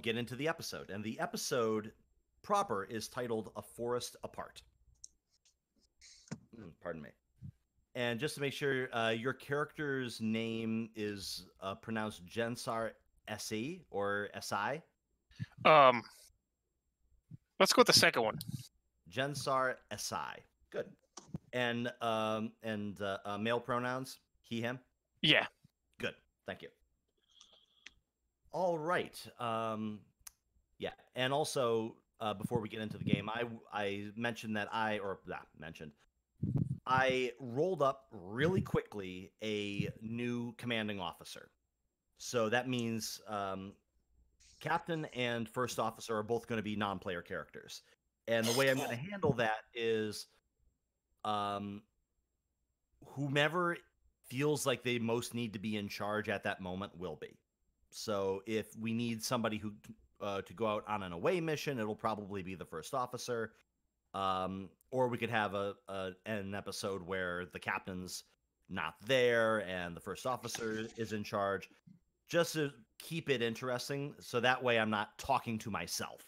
get into the episode. And the episode proper is titled A Forest Apart. Pardon me. And just to make sure, your character's name is pronounced Jensar Esei or Esei? Let's go with the second one. Jensar Esei. Good. And male pronouns? He, him? Yeah. Good. Thank you. All right. Yeah. And also, before we get into the game, I mentioned that I rolled up really quickly a new commanding officer. So that means captain and first officer are both going to be non-player characters. And the way I'm going to handle that is whomever feels like they most need to be in charge at that moment will be. So if we need somebody who to go out on an away mission, it'll probably be the first officer. Or we could have an episode where the captain's not there and the first officer is in charge, just to keep it interesting. So that way I'm not talking to myself.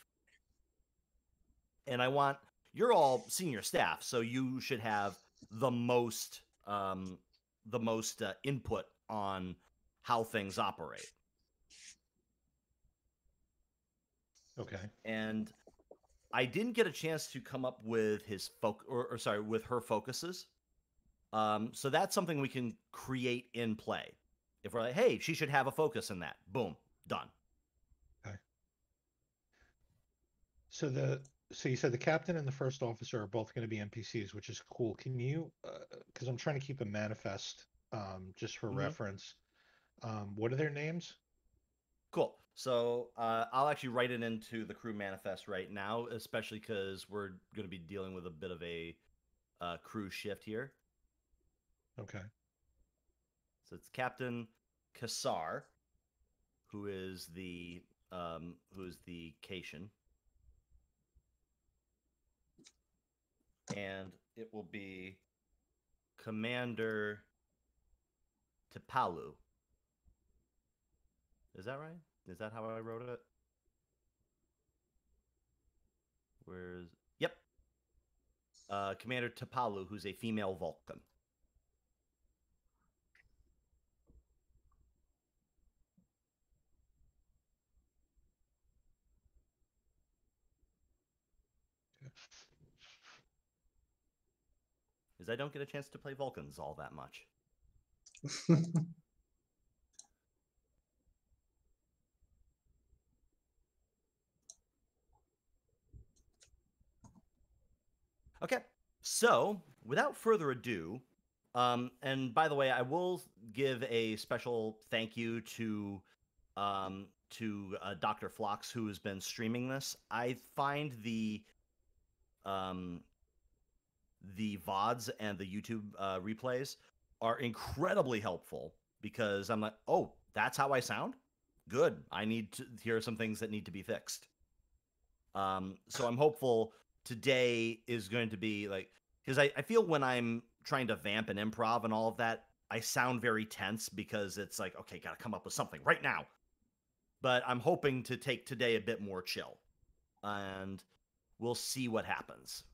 And you're all senior staff, so you should have the most input on how things operate. Okay. And I didn't get a chance to come up with with her focuses. So that's something we can create in play. If we're like, hey, she should have a focus in that. Boom, done. Okay. So you said the captain and the first officer are both going to be NPCs, which is cool. Can you, because I'm trying to keep a manifest, just for reference. What are their names? Cool. So I'll actually write it into the crew manifest right now, especially because we're going to be dealing with a bit of a crew shift here. Okay. So it's Captain Kassar, who is the Cation, and it will be Commander Tepalu. Is that right? Is that how I wrote it? Yep. Commander Tepalu, who's a female Vulcan. Because I don't get a chance to play Vulcans all that much. Okay, so without further ado, and by the way, I will give a special thank you to Dr. Phlox, who has been streaming this. I find the VODs and the YouTube replays are incredibly helpful because I'm like, oh, that's how I sound? Good. I need to hear some things that need to be fixed. So I'm hopeful today is going to be like, because I feel when I'm trying to vamp and improv and all of that, I sound very tense because it's like, okay, got to come up with something right now. But I'm hoping to take today a bit more chill, and we'll see what happens.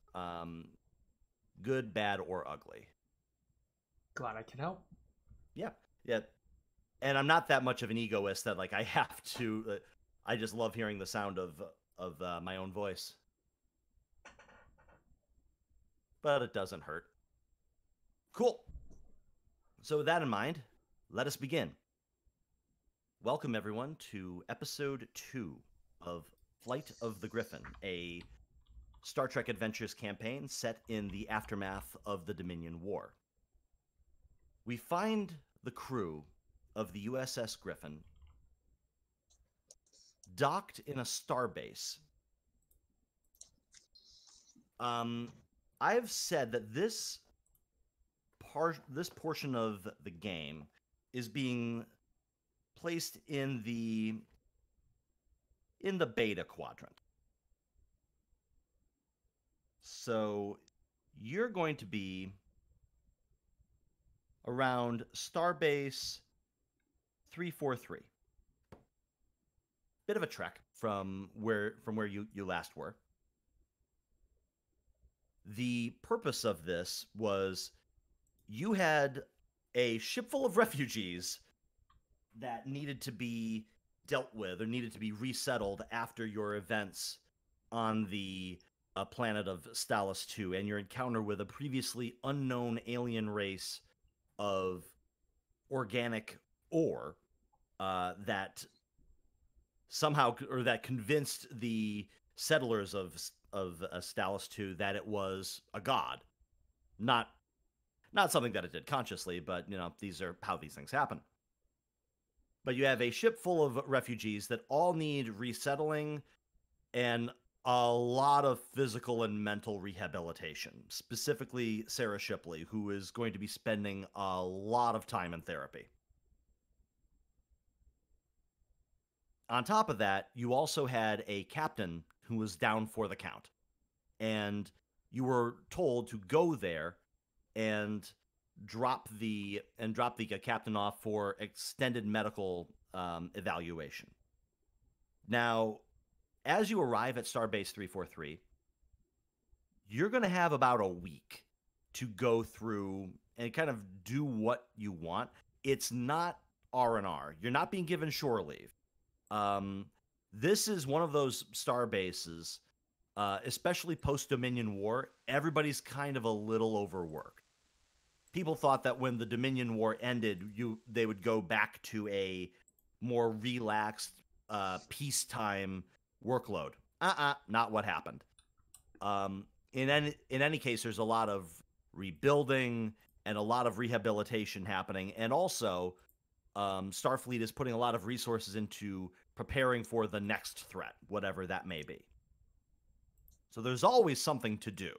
Good, bad, or ugly. Glad I can help. Yeah. And I'm not that much of an egoist that like I have to. I just love hearing the sound of my own voice. But it doesn't hurt. Cool. So with that in mind, let us begin. Welcome everyone to episode 2 of Flight of the Griffin, a Star Trek Adventures campaign set in the aftermath of the Dominion War. We find the crew of the USS Griffin docked in a starbase. I've said that this portion of the game is being placed in the beta quadrant. So you're going to be around Starbase 343. Bit of a trek from where you last were. The purpose of this was you had a ship full of refugees that needed to be dealt with or needed to be resettled after your events on the planet of Stalis 2 and your encounter with a previously unknown alien race of organic ore that somehow, or that convinced the settlers of Stalis 2 that it was a god. Not something that it did consciously, but these are how these things happen. But you have a ship full of refugees that all need resettling and a lot of physical and mental rehabilitation. Specifically, Sarah Shipley, who is going to be spending a lot of time in therapy. On top of that, you also had a captain who was down for the count. And you were told to go there and drop the captain off for extended medical evaluation. Now, as you arrive at Starbase 343, you're going to have about a week to go through and kind of do what you want. It's not R&R. You're not being given shore leave. This is one of those star bases, especially post-Dominion War, everybody's kind of a little overworked. People thought that when the Dominion War ended, they would go back to a more relaxed peacetime workload. Not what happened. In any case, there's a lot of rebuilding and a lot of rehabilitation happening, and also Starfleet is putting a lot of resources into preparing for the next threat, whatever that may be. So there's always something to do,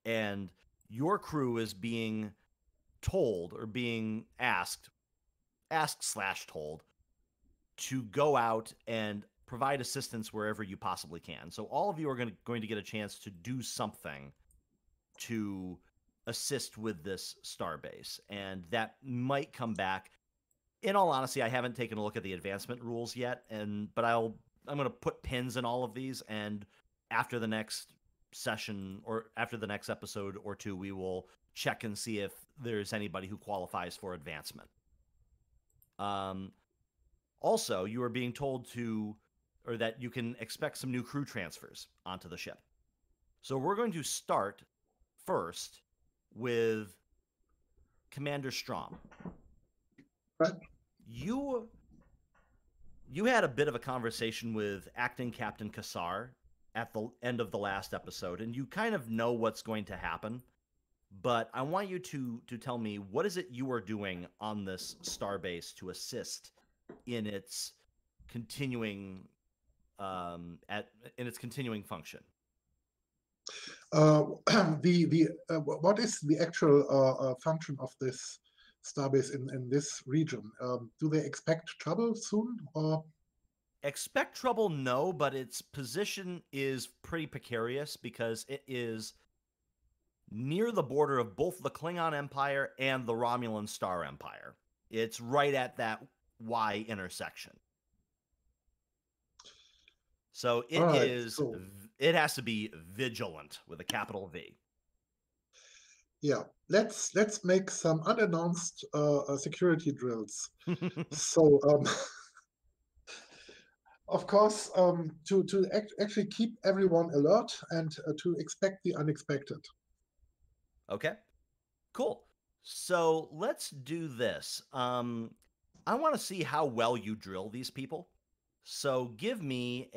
and your crew is being told or being asked/told to go out and provide assistance wherever you possibly can. So all of you are going to get a chance to do something to assist with this starbase, and that might come back. In all honesty, I haven't taken a look at the advancement rules yet, but I'm going to put pins in all of these, and after the next session or after the next episode or two, we will check and see if there's anybody who qualifies for advancement. Also, you are being told that you can expect some new crew transfers onto the ship. So we're going to start first with Commander Strohm. Right. You had a bit of a conversation with Acting Captain Kassar at the end of the last episode, and you kind of know what's going to happen. But I want you to tell me, what is it you are doing on this starbase to assist in its continuing continuing function? What is the actual function of this starbase in this region? Do they expect trouble soon, or? Expect trouble, no, but its position is pretty precarious because it is near the border of both the Klingon Empire and the Romulan Star Empire. It's right at that Y intersection. So it has to be vigilant with a capital V. Yeah, let's make some unannounced security drills. So, of course, to actually keep everyone alert and to expect the unexpected. Okay, cool. So let's do this. I want to see how well you drill these people. So give me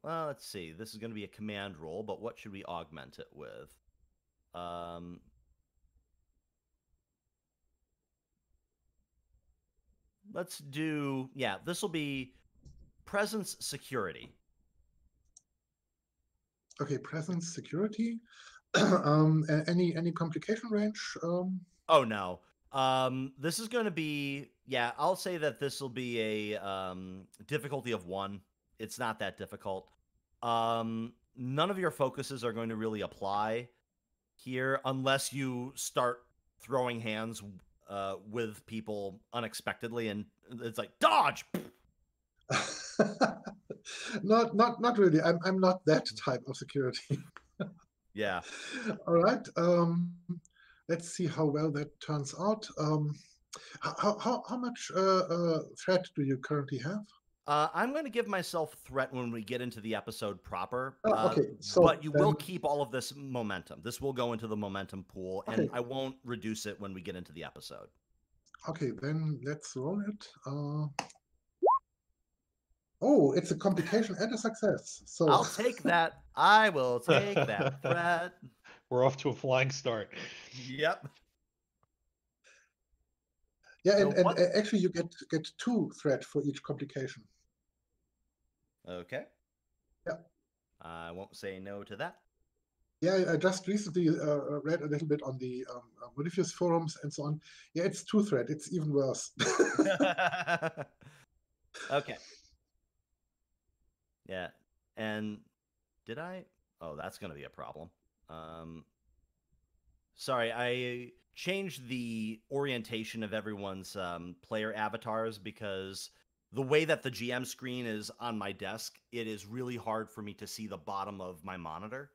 let's see. This is going to be a command roll, but what should we augment it with? Let's do, this will be presence security. Okay, presence security. Any complication range? Oh no. This is going to be, I'll say that this will be a difficulty of 1. It's not that difficult. None of your focuses are going to really apply here unless you start throwing hands with people unexpectly, and it's like, dodge! Not really. I'm not that type of security. Yeah. All right. Let's see how well that turns out. How much threat do you currently have? I'm going to give myself threat when we get into the episode proper. Okay, so but you will then- keep all of this momentum. This will go into the momentum pool, and Okay. I won't reduce it when we get into the episode. Okay, then let's roll it. Oh, it's a complication and a success. So I'll take that. I will take that threat. We're off to a flying start. Yep. yeah, So and what- actually you get 2 threat for each complication. Okay. Yeah. I won't say no to that. Yeah, I just recently read a little bit on the Modifius forums and so on. Yeah, it's 2 threat. It's even worse. Okay. Yeah. And did I? Oh, that's going to be a problem. Sorry, I changed the orientation of everyone's player avatars because the way that the GM screen is on my desk, it is really hard for me to see the bottom of my monitor.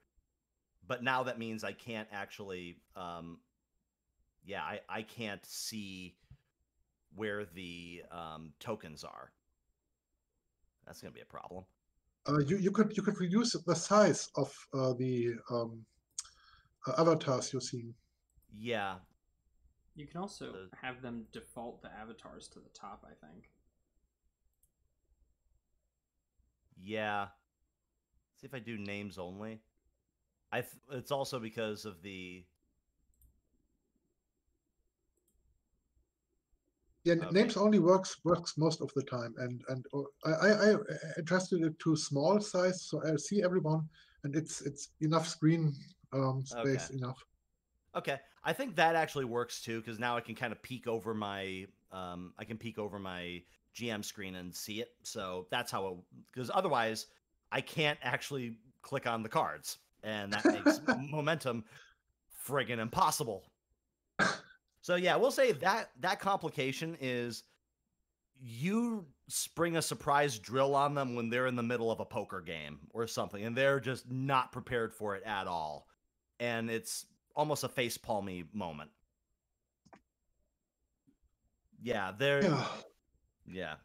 But now that means I can't actually, I can't see where the tokens are. That's going to be a problem. You could reduce the size of the avatars you're seeing. Yeah. You can also The- have them default the avatars to the top, I think. Yeah. See if I do names only. It's also because of the. Yeah, Okay. names only works most of the time, and I adjusted it to small size, so I see everyone, and it's enough screen space Okay. enough. Okay, I think that actually works too because now I can kind of peek over my GM screen and see it. So that's how because otherwise I can't actually click on the cards, and that makes momentum friggin' impossible. So yeah, we'll say that complication is you spring a surprise drill on them when they're in the middle of a poker game or something, and they're just not prepared for it at all, and it's almost a face palmy moment. Yeah, yeah.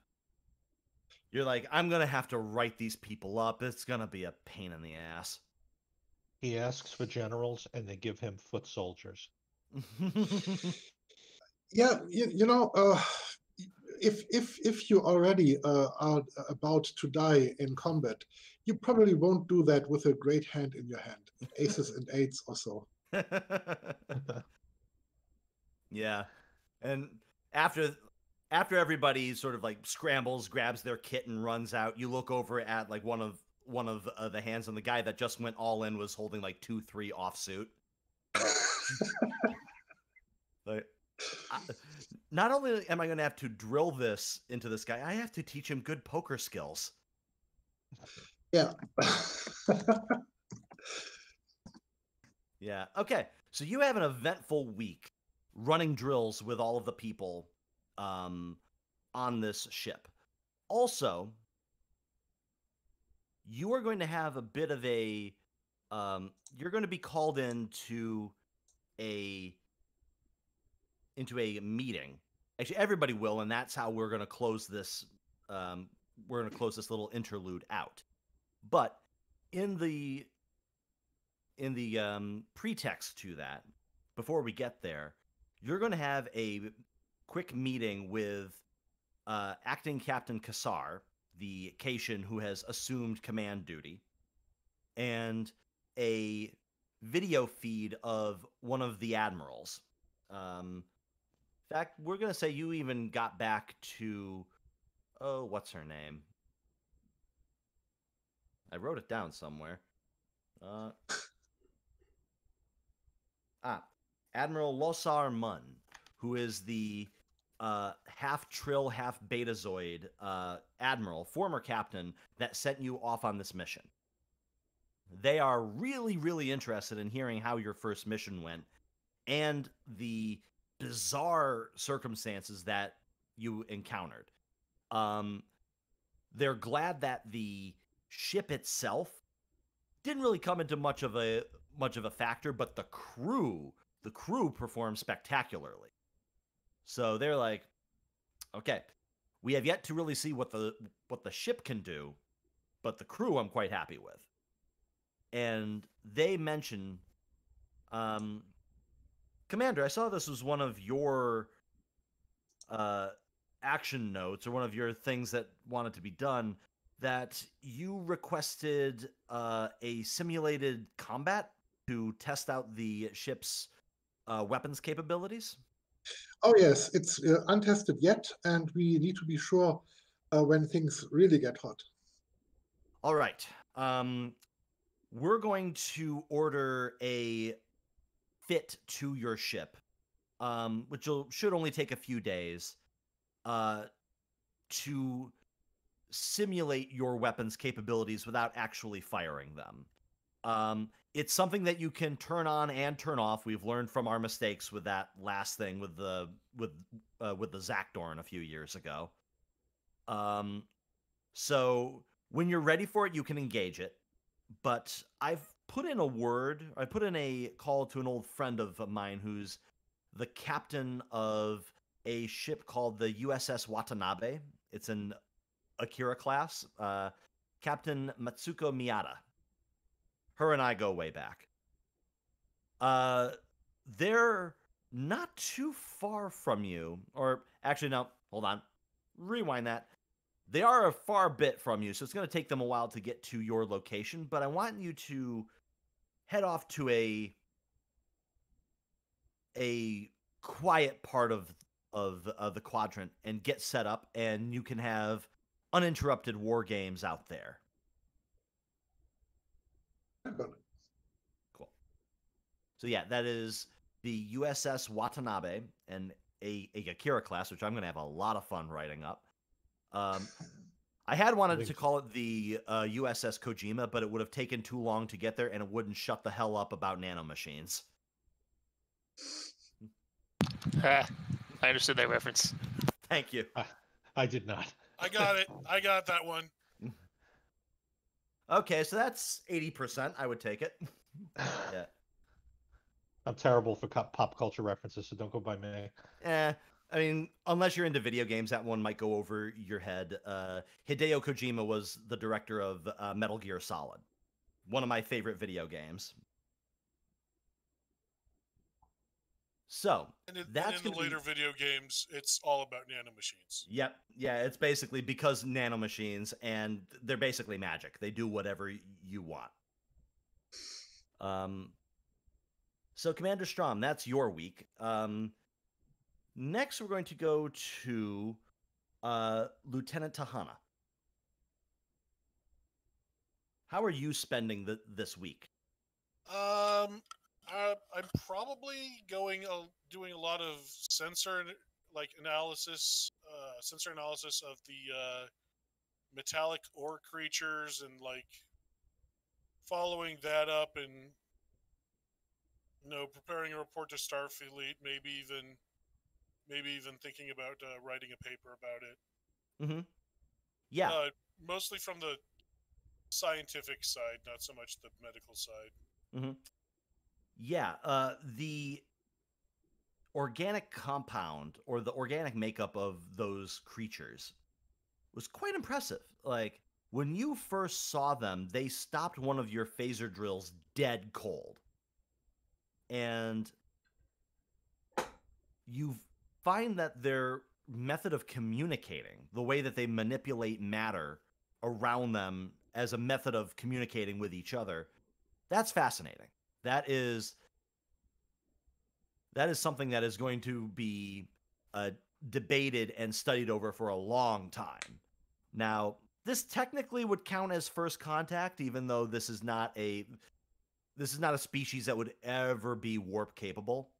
You're like, I'm gonna have to write these people up. It's gonna be a pain in the ass. He asks for generals, and they give him foot soldiers. Yeah, if you already are about to die in combat, you probably won't do that with a great hand in your hand, aces and eights or so. Yeah, and after everybody sort of like scrambles, grabs their kit, and runs out, you look over at like one of the hands, and the guy that just went all in was holding like 2-3 offsuit. Like, not only am I going to have to drill this into this guy, I have to teach him good poker skills. Yeah. Yeah. Okay. So you have an eventful week running drills with all of the people on this ship. Also, you are going to have a bit of a you're going to be called into a meeting. Actually, everybody will, and that's how we're going to close this. We're going to close this little interlude out. But in the pretext to that, before we get there, you're going to have a quick meeting with acting Captain Kassar, the Cation who has assumed command duty, and a video feed of one of the admirals. In fact, we're going to say you even got back to, what's her name? I wrote it down somewhere. Admiral Losar Munn, who is the half Trill, half Betazoid admiral, former captain that sent you off on this mission. They are really, really interested in hearing how your first mission went and the bizarre circumstances that you encountered. they're glad that the ship itself didn't really come into much of a factor, but the crew performed spectacularly. So they're like, okay, we have yet to really see what the ship can do, but the crew I'm quite happy with. And they mention, Commander, I saw this was one of your action notes, or one of your things that wanted to be done, that you requested a simulated combat to test out the ship's weapons capabilities. Oh yes, it's untested yet, and we need to be sure when things really get hot. All right. We're going to order a fit to your ship, which should only take a few days, to simulate your weapons capabilities without actually firing them. It's something that you can turn on and turn off. We've learned from our mistakes with that last thing with the Zakdorn a few years ago. So when you're ready for it, you can engage it. But I've put in a call to an old friend of mine who's the captain of a ship called the USS Watanabe. It's an Akira class. Captain Matsuko Miyata. Her and I go way back. They're not too far from you. Or actually, no, hold on. Rewind that. They are a far bit from you, so it's going to take them a while to get to your location, but I want you to head off to a quiet part of the quadrant and get set up, and you can have uninterrupted war games out there. Cool. So yeah, that is the USS Watanabe and a Akira class, which I'm going to have a lot of fun writing up. I had wanted to call it the USS Kojima, but it would have taken too long to get there, and it wouldn't shut the hell up about nanomachines. I understood that reference. Thank you. I did not. I got it. I got that one. Okay, so that's 80%. I would take it. Yeah. I'm terrible for pop culture references, so don't go by me. I mean, unless you're into video games, that one might go over your head. Hideo Kojima was the director of Metal Gear Solid, one of my favorite video games. So And in that's the later video games, it's all about nanomachines. Yep. Yeah, it's basically because nanomachines, and they're basically magic. They do whatever you want. So Commander Strohm, that's your week. Next, we're going to go to Lieutenant Tahana. How are you spending this week? I'm probably doing a lot of sensor analysis of the metallic ore creatures, and following that up, and preparing a report to Starfleet, maybe even thinking about writing a paper about it. Mm-hmm. Yeah. Mostly from the scientific side, not so much the medical side. Mm-hmm. Yeah. The organic compound, or the organic makeup of those creatures, was quite impressive. Like, when you first saw them, they stopped one of your phaser drills dead cold. And you find that their method of communicating, the way that they manipulate matter around them as a method of communicating with each other, that's fascinating. That is something that is going to be debated and studied over for a long time. Now, this technically would count as first contact, even though this is not a species that would ever be warp capable.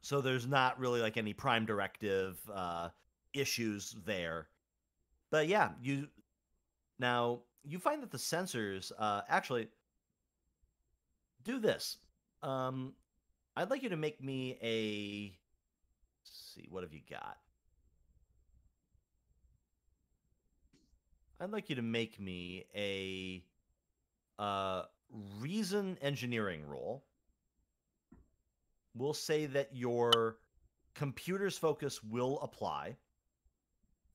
So there's not really any prime directive issues there. But yeah, you find that the sensors actually do this. I'd like you to make me a. Let's see, what have you got? I'd like you to make me a reason engineering roll. We'll say that your computer's focus will apply.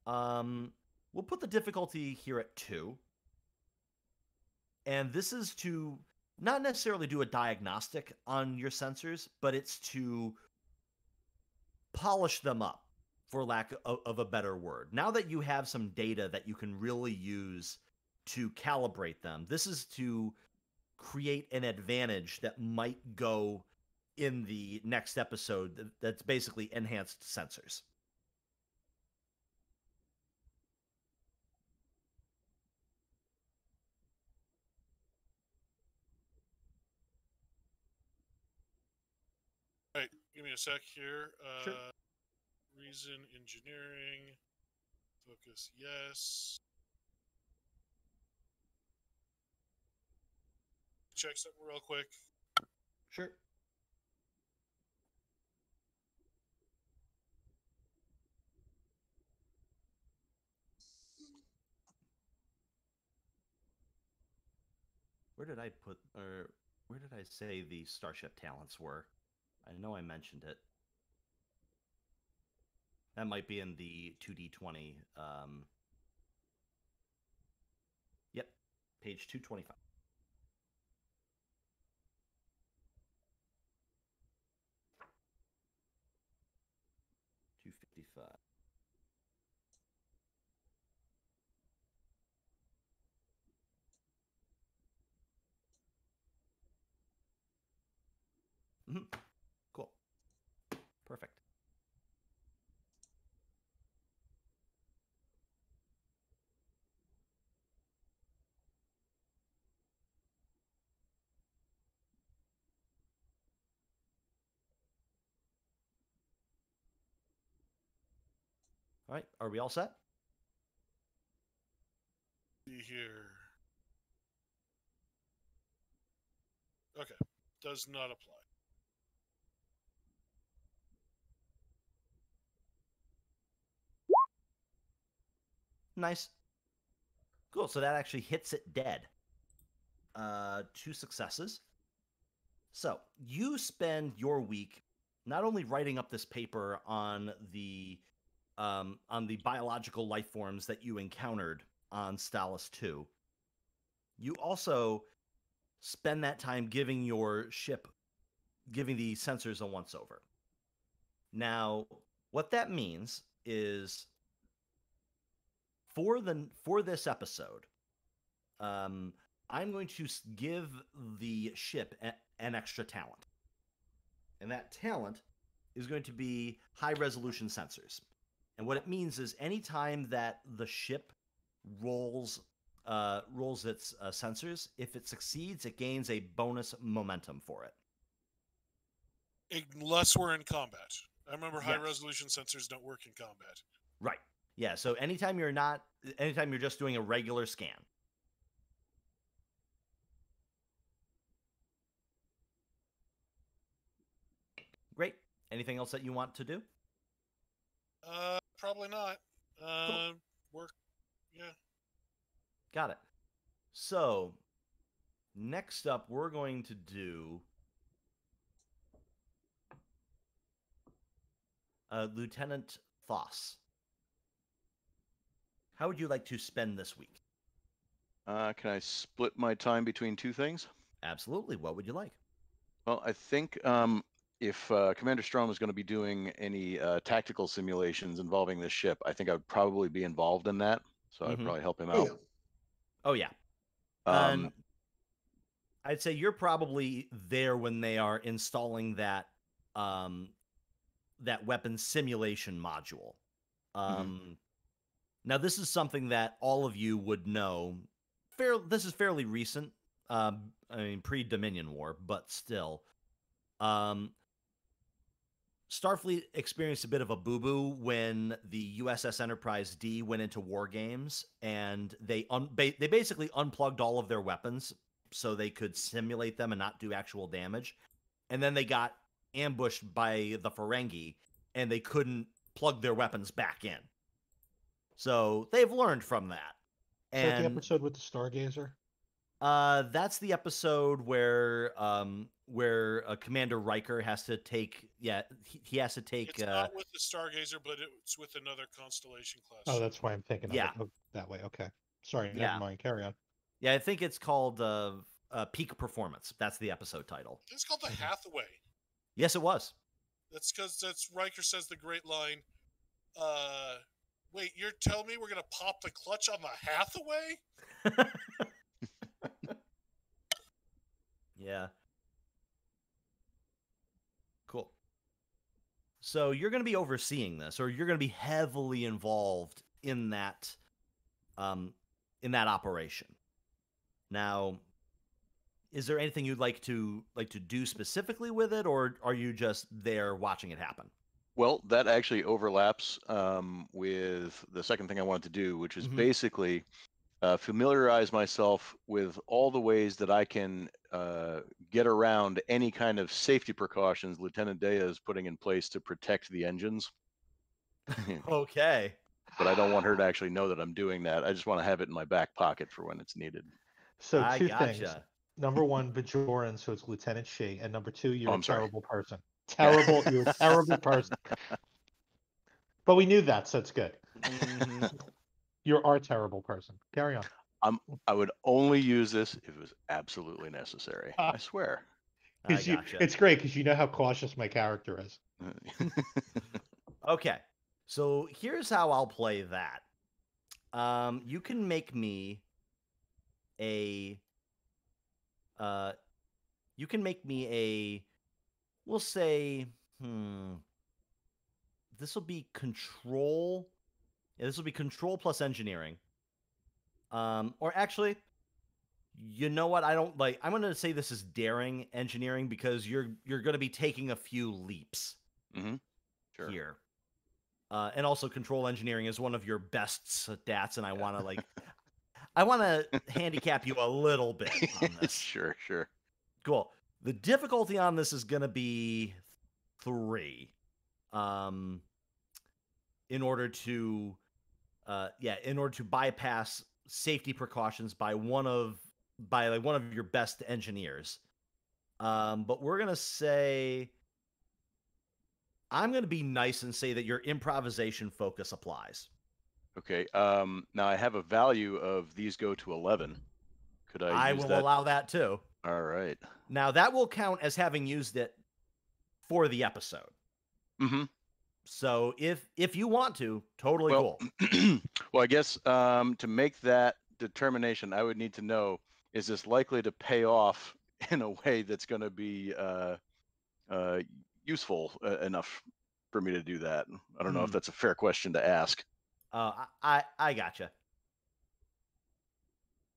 We'll put the difficulty here at 2. And this is to not necessarily do a diagnostic on your sensors, but it's to polish them up, for lack of a better word. Now that you have some data that you can really use to calibrate them, this is to create an advantage that might go in the next episode that's basically enhanced sensors. All right, give me a sec here. Sure. Reason engineering. Focus, yes. Check something real quick. Sure. Where did I put, or where did I say the Starship talents were? I know I mentioned it. That might be in the 2D20. Yep, page 225. $255. Cool. Perfect. All right, are we all set? See here. Okay, does not apply. Nice. Cool, so that actually hits it dead. 2 successes. So you spend your week not only writing up this paper on the biological life forms that you encountered on Stalis 2, you also spend that time giving the sensors a once-over. Now, what that means is for this episode, I'm going to give the ship an extra talent. And that talent is going to be high-resolution sensors. And what it means is anytime that the ship rolls its sensors, if it succeeds, it gains a bonus momentum for it. Unless we're in combat. I remember Yes. high-resolution sensors don't work in combat. Right. Yeah, so anytime you're just doing a regular scan. Great. Anything else that you want to do? Probably not. Cool. Work. Yeah. Got it. So, next up, we're going to do Lieutenant Phlox. How would you like to spend this week? Can I split my time between 2 things? Absolutely. What would you like? Well, I think if Commander Strohm is going to be doing any tactical simulations involving this ship, I think I would probably be involved in that. So I'd probably help him Oh, out. yeah. Oh, yeah. I'd say you're probably there when they are installing that weapon simulation module. Now, this is something that all of you would know. This is fairly recent. I mean, pre-Dominion War, but still. Starfleet experienced a bit of a boo-boo when the USS Enterprise D went into war games, and they basically unplugged all of their weapons so they could simulate them and not do actual damage. And then they got ambushed by the Ferengi, and they couldn't plug their weapons back in. So they've learned from that. Is that the And episode with the Stargazer? that's the episode where Commander Riker has to take he has to take It's not with the Stargazer, but it's with another constellation class. Oh, that's why I'm thinking Yeah. of it that way. Okay. Sorry, Yeah. never mind. Carry on. yeah, I think it's called Peak Performance. That's the episode title. It's called the Hathaway. Yes, it was. That's because Riker says the great line. Wait, you're telling me we're gonna pop the clutch on the Hathaway? Yeah. Cool. So you're going to be overseeing this, or you're going to be heavily involved in that operation. Now, is there anything you'd like to do specifically with it, or are you just there watching it happen? Well, that actually overlaps with the second thing I wanted to do, which is basically familiarize myself with all the ways that I can get around any kind of safety precautions Lieutenant Dea is putting in place to protect the engines. Okay. But I don't want her to actually know that I'm doing that. I just want to have it in my back pocket for when it's needed. So I two gotcha. things. Number one, Bajoran, so it's Lieutenant Shee, and number two, you're Oh, a I'm sorry. terrible person. Terrible, you're a terrible person. But we knew that, so it's good. You're our terrible person. Carry on. I would only use this if it was absolutely necessary. I swear. I gotcha. It's great because you know how cautious my character is. Okay. So here's how I'll play that. You can make me a we'll say this will be control. Yeah, this will be control plus engineering. Or actually, you know what? I'm going to say this is daring engineering because you're going to be taking a few leaps Sure. here. And also control engineering is one of your best stats, and I want to handicap you a little bit on this. Sure. Cool. The difficulty on this is going to be 3. In order to bypass safety precautions by one of your best engineers. But we're going to say I'm going to be nice and say that your improvisation focus applies. Okay. Now I have a value of these go to 11. Could I use will that? allow that too. All right. Now that will count as having used it for the episode. So if you want to, totally cool. Well, I guess to make that determination, I would need to know, is this likely to pay off in a way that's going to be useful enough for me to do that? I don't know if that's a fair question to ask. I gotcha.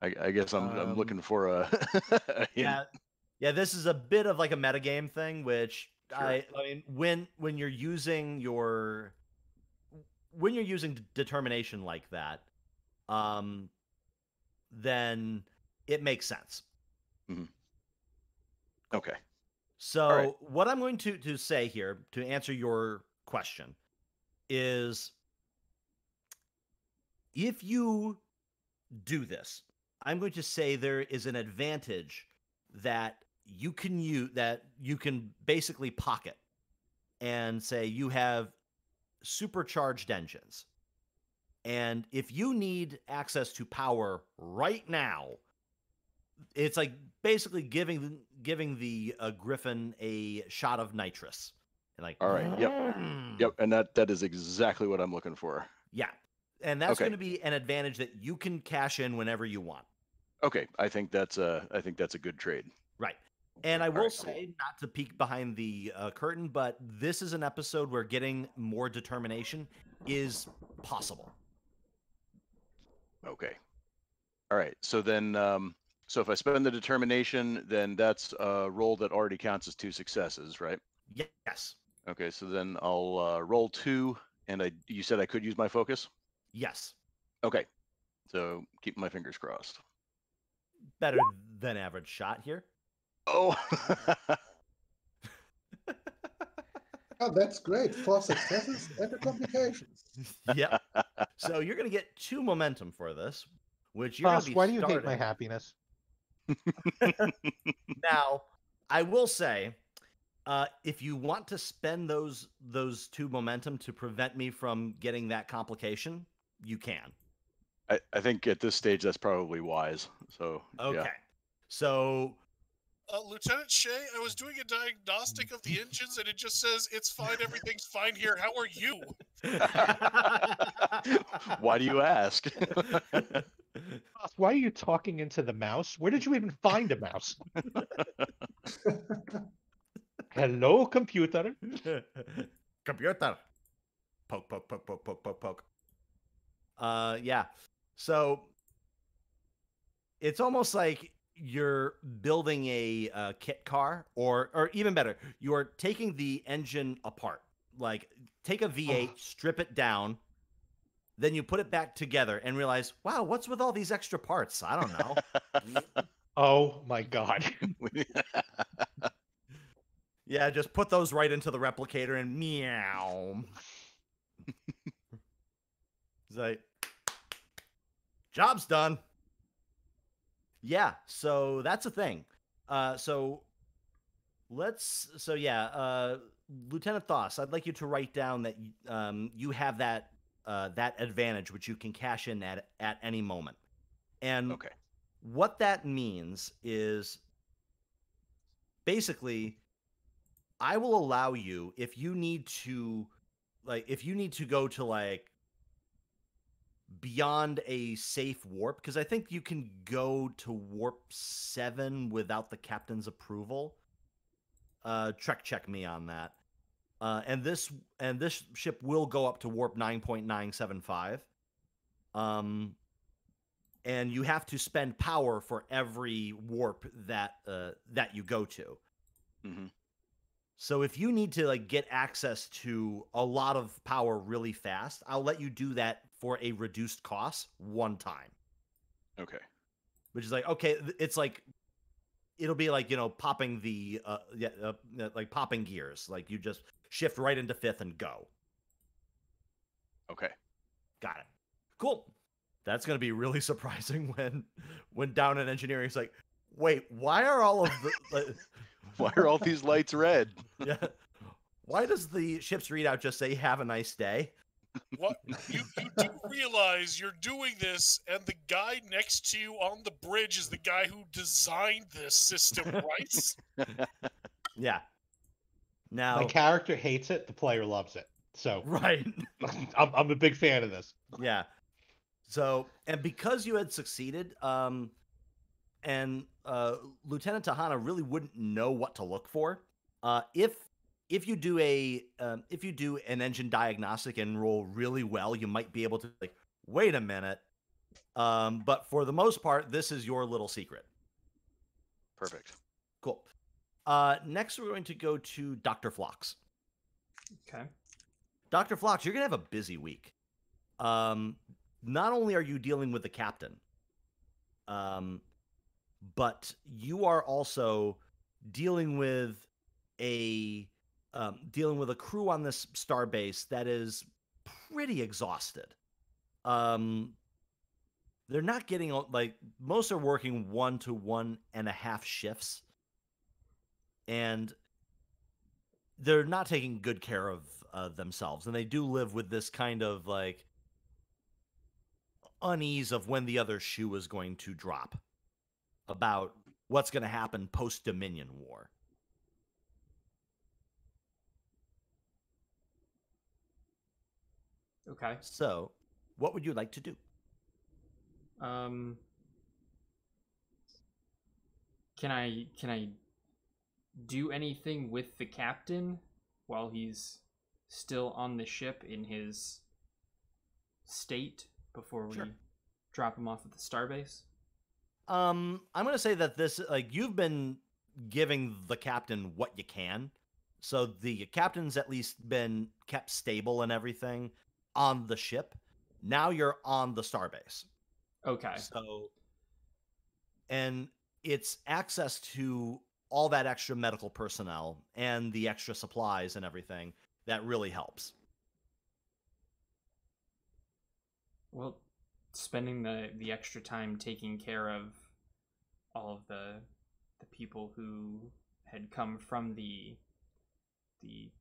I guess I'm looking for a yeah. This is a bit of like a metagame thing, which sure. I mean when you're using determination like that, then it makes sense. Okay. So what I'm going to say here to answer your question is, if you do this, I'm going to say there is an advantage that you can basically pocket and say you have supercharged engines. And if you need access to power right now, it's like basically giving the Griffin a shot of nitrous. And like, all right, yep, and that is exactly what I'm looking for. Yeah, and that's going to be an advantage that you can cash in whenever you want. Okay, I think that's a good trade. Right. And I will say, not to peek behind the curtain, but this is an episode where getting more determination is possible. Okay. All right. So then, so if I spend the determination, then that's a roll that already counts as 2 successes, right? Yes. Okay. So then I'll roll 2, and you said I could use my focus? Yes. Okay. So keep my fingers crossed. Better than average shot here. Oh. Oh, that's great. 4 successes and a complication. Yep. So you're going to get 2 momentum for this, which you're going to Boss, be why do you hate my starting. happiness? Now, I will say, if you want to spend those 2 momentum to prevent me from getting that complication, you can. I think at this stage that's probably wise. So Okay. yeah. So Lieutenant Shea, I was doing a diagnostic of the engines, and it just says it's fine. Everything's fine here. How are you? Why do you ask? Boss, why are you talking into the mouse? Where did you even find a mouse? Hello, computer. Computer. Poke, poke, poke, poke, poke, poke, poke. Yeah. So it's almost like you're building a kit car, or even better, you're taking the engine apart. Like, take a V8, strip it down, then you put it back together and realize, wow, what's with all these extra parts? I don't know. Oh my god. Yeah, just put those right into the replicator and meow. It's like, job's done. Yeah, so that's a thing. So Lieutenant Thoss, I'd like you to write down that you have that advantage, which you can cash in at any moment. And Okay. what that means is basically, I will allow you, if you need to go to like beyond a safe warp, because I think you can go to warp 7 without the captain's approval. Trek check me on that. And this ship will go up to warp 9.975. And you have to spend power for every warp that you go to. Mm-hmm. So if you need to like get access to a lot of power really fast, I'll let you do that for a reduced cost one time. Okay. Which is like, okay, it's like, it'll be like, popping the like popping gears. Like, you just shift right into 5th and go. Okay. Got it. Cool. That's going to be really surprising when down in engineering it's like, wait, why are all of the Why are all these lights red? Yeah. Why does the ship's readout just say "Have a nice day"? What you do realize you're doing this, and the guy next to you on the bridge is the guy who designed this system, right? Yeah. Now, My character hates it, the player loves it. So right. I'm a big fan of this. Yeah. So, and because you had succeeded, and Lieutenant Tahana really wouldn't know what to look for. If you do an engine diagnostic and roll really well, you might be able to like, wait a minute. But for the most part, this is your little secret. Perfect. Cool. Next, we're going to go to Dr. Phlox. Okay. Dr. Phlox, you're gonna have a busy week. Not only are you dealing with the captain, but you are also dealing with a crew on this starbase that is pretty exhausted. They're not getting, like, most are working 1 to 1.5 shifts, and they're not taking good care of themselves, and they do live with this kind of like unease of when the other shoe is going to drop, about what's going to happen post-Dominion War. Okay. So, what would you like to do? Can I do anything with the captain while he's still on the ship in his state before we Sure. drop him off at the starbase? I'm going to say that this, like, you've been giving the captain what you can. So the captain's at least been kept stable and everything on the ship. Now you're on the starbase. Okay. So, and it's access to all that extra medical personnel and the extra supplies and everything that really helps. Well, spending the extra time taking care of all of the people who had come from the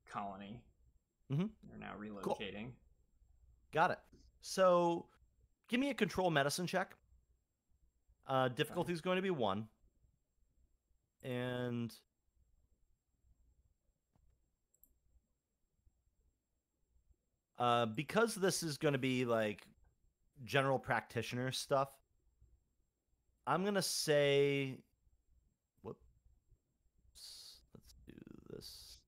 colony. Mhm. They're now relocating. Got it. So, give me a control medicine check. Difficulty is going to be 1. And because this is going to be like general practitioner stuff, I'm going to say, whoops, let's do this.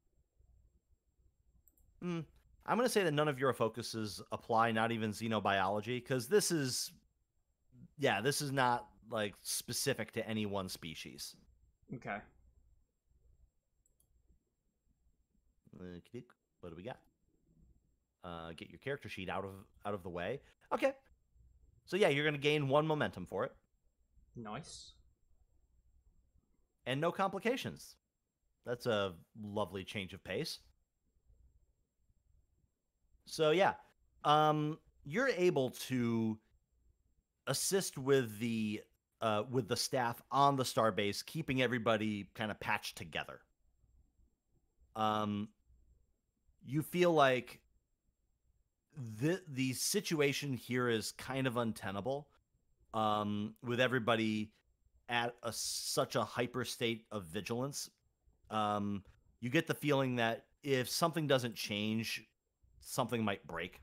I'm going to say that none of your focuses apply, not even xenobiology, because this is not like specific to any one species. Okay. What do we got? Get your character sheet out of the way. Okay. So yeah, you're going to gain 1 momentum for it. Nice. And no complications. That's a lovely change of pace. So yeah, you're able to assist with the staff on the starbase, keeping everybody kind of patched together. You feel like the situation here is kind of untenable, with everybody at such a hyper state of vigilance. You get the feeling that if something doesn't change, something might break.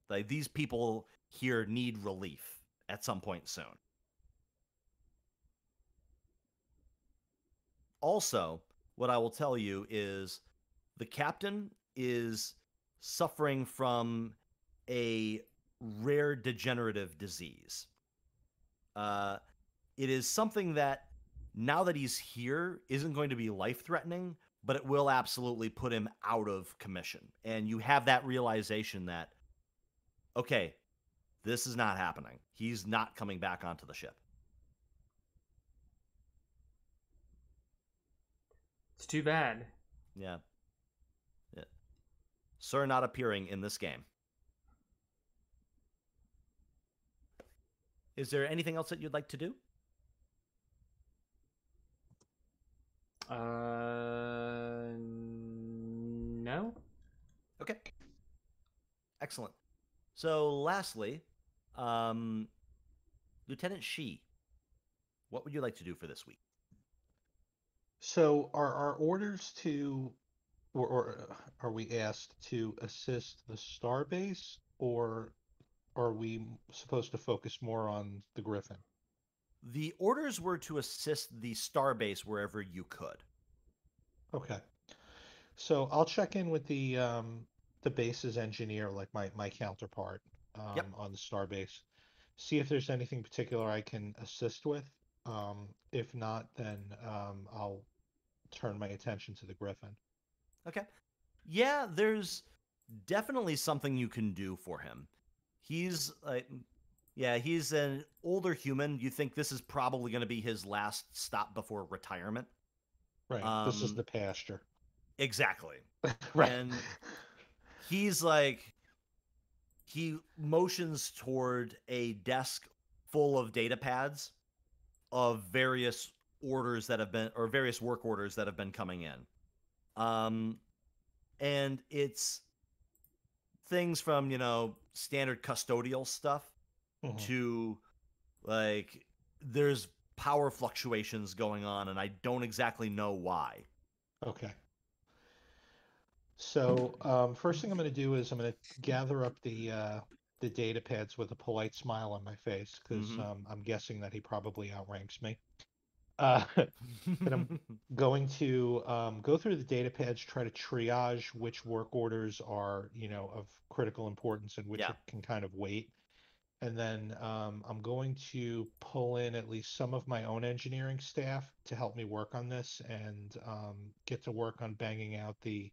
Like, these people here need relief at some point soon. Also, what I will tell you is the captain is suffering from a rare degenerative disease. It is something that, now that he's here, isn't going to be life-threatening, but it will absolutely put him out of commission. And you have that realization that, okay, this is not happening. He's not coming back onto the ship. It's too bad. Yeah. Sir not appearing in this game. Is there anything else that you'd like to do? No. Okay. Excellent. So, lastly, Lieutenant Shee, what would you like to do for this week? So are our orders to, or are we asked to assist the starbase, or are we supposed to focus more on the Griffin? The orders were to assist the starbase wherever you could. Okay. So I'll check in with the base's engineer, like my counterpart, Yep. on the starbase. See if there's anything particular I can assist with. If not, then I'll turn my attention to the Griffin. Okay. Yeah, there's definitely something you can do for him. He's he's an older human. You think this is probably going to be his last stop before retirement. Right. This is the pasture. Exactly. Right. And he's like, he motions toward a desk full of data pads of various orders that have been, or various work orders that have been coming in. And it's things from, standard custodial stuff to, like, there's power fluctuations going on, and I don't exactly know why. Okay. So first thing I'm going to do is I'm going to gather up the data pads with a polite smile on my face, because I'm guessing that he probably outranks me. And I'm going to go through the data pads, try to triage which work orders are, of critical importance and which can kind of wait. And then I'm going to pull in at least some of my own engineering staff to help me work on this, and get to work on banging out the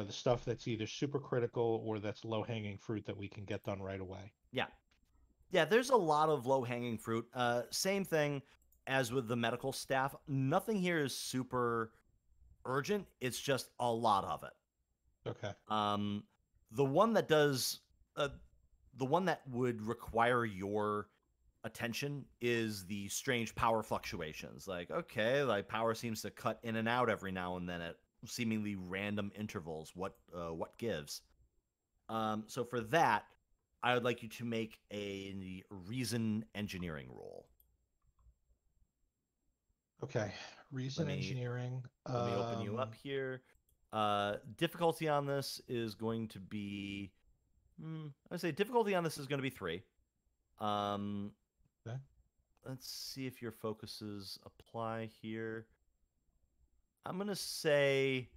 stuff that's either super critical or that's low-hanging fruit that we can get done right away. Yeah, there's a lot of low-hanging fruit. Same thing as with the medical staff. Nothing here is super urgent. It's just a lot of it. Okay. The one that does the one that would require your attention is the strange power fluctuations. Like, okay, like power seems to cut in and out every now and then at seemingly random intervals. What gives? So for that, I would like you to make a reason engineering roll. Okay, reason engineering. Let me open you up here. Difficulty on this is going to be, I'd say difficulty on this is going to be 3. Okay. Let's see if your focuses apply here. I'm going to say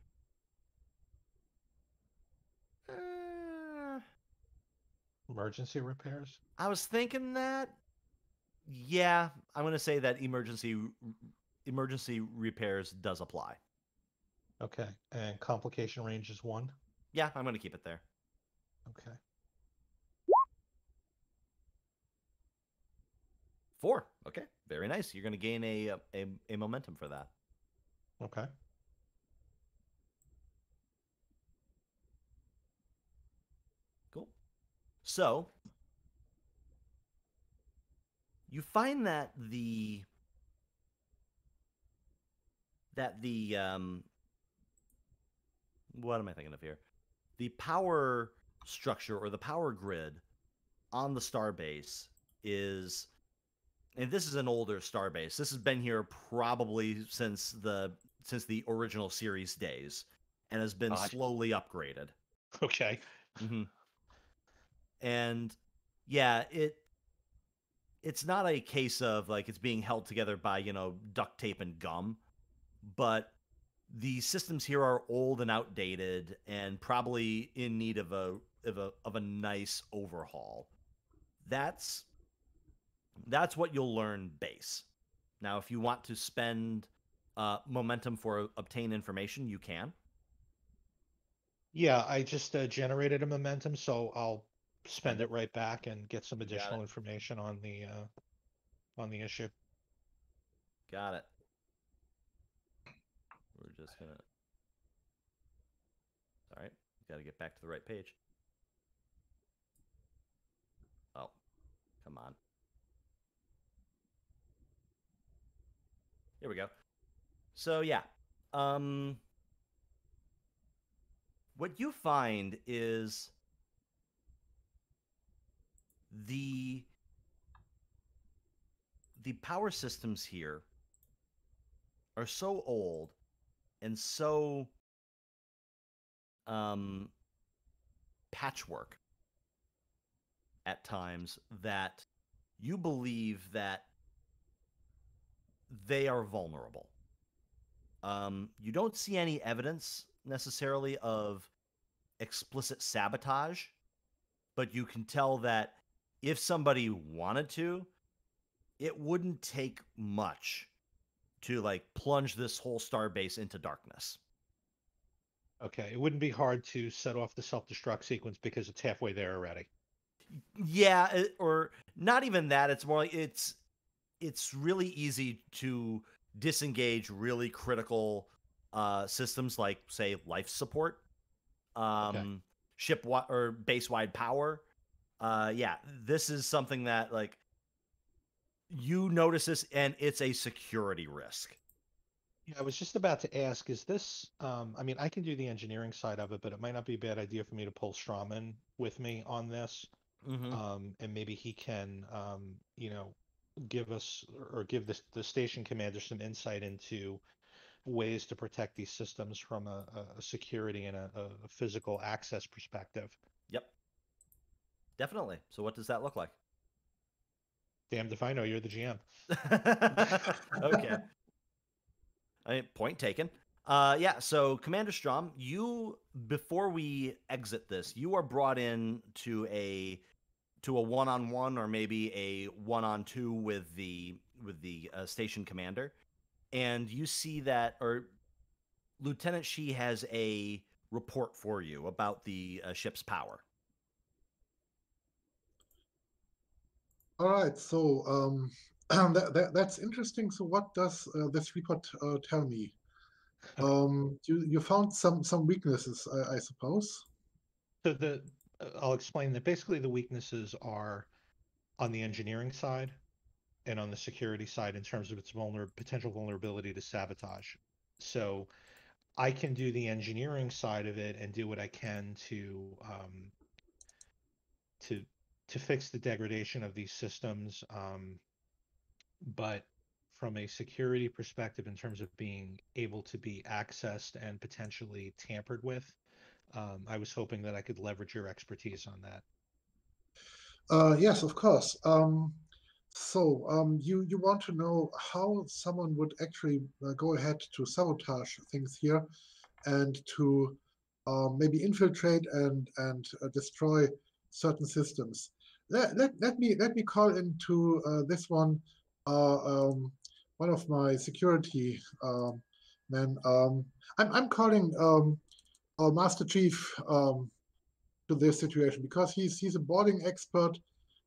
emergency repairs. I was thinking that. Yeah, I'm going to say that emergency repairs does apply. Okay, and complication range is 1. Yeah, I'm going to keep it there. Okay. 4. Okay, very nice. You're going to gain a momentum for that. Okay. Cool. So you find that the what am I thinking of here? The power structure or the power grid on the starbase is, and this is an older starbase. This has been here probably since the original series days, and has been slowly upgraded. Okay. Mm-hmm. And yeah, it's not a case of like it's being held together by duct tape and gum, but the systems here are old and outdated and probably in need of a nice overhaul. That's what you'll learn base. Now, if you want to spend momentum for obtain information, you can. Yeah, I just generated a momentum, so I'll spend it right back and get some additional information on the issue. Got it. We're just gonna. All right, got to get back to the right page. Oh, come on. Here we go. So yeah, what you find is the power systems here are so old and so patchwork at times that you believe that they are vulnerable. You don't see any evidence necessarily of explicit sabotage, but you can tell that if somebody wanted to, it wouldn't take much to like plunge this whole starbase into darkness. Okay, it wouldn't be hard to set off the self-destruct sequence because it's halfway there already. Yeah, or not even that. It's more like it's really easy to disengage really critical systems like, say, life support, ship or base-wide power. Yeah, this is something that like you notice this, and it's a security risk. Yeah, I was just about to ask, is this, I mean, I can do the engineering side of it, but it might not be a bad idea for me to pull Strohm with me on this. Mm-hmm. And maybe he can, give us or give the station commander some insight into ways to protect these systems from a security and a physical access perspective. Yep. Definitely. So what does that look like? Damned if I know, you're the GM. Okay. I mean, point taken. Yeah, so Commander Strohm, before we exit this, you are brought in to a one-on-one or maybe a one-on-two with the station commander, and you see that, or Lieutenant Shee has a report for you about the ship's power. All right, so that's interesting. So what does this report tell me? You found some weaknesses, I suppose. So I'll explain that basically the weaknesses are on the engineering side and on the security side in terms of its potential vulnerability to sabotage. So I can do the engineering side of it and do what I can to fix the degradation of these systems. But from a security perspective, in terms of being able to be accessed and potentially tampered with, I was hoping that I could leverage your expertise on that. Yes, of course. You want to know how someone would actually go ahead to sabotage things here, and to maybe infiltrate and destroy certain systems. Let me call into this one one of my security men. I'm calling Master Chief to this situation because he's a boarding expert.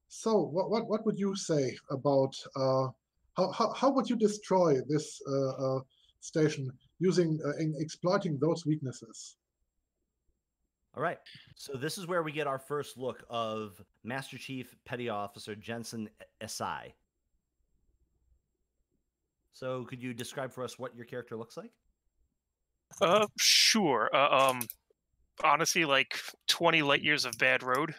So what would you say about how would you destroy this station using exploiting those weaknesses? All right. So this is where we get our first look of Master Chief Petty Officer Jensen Esei. So could you describe for us what your character looks like? Sure. Honestly, like 20 light years of bad road.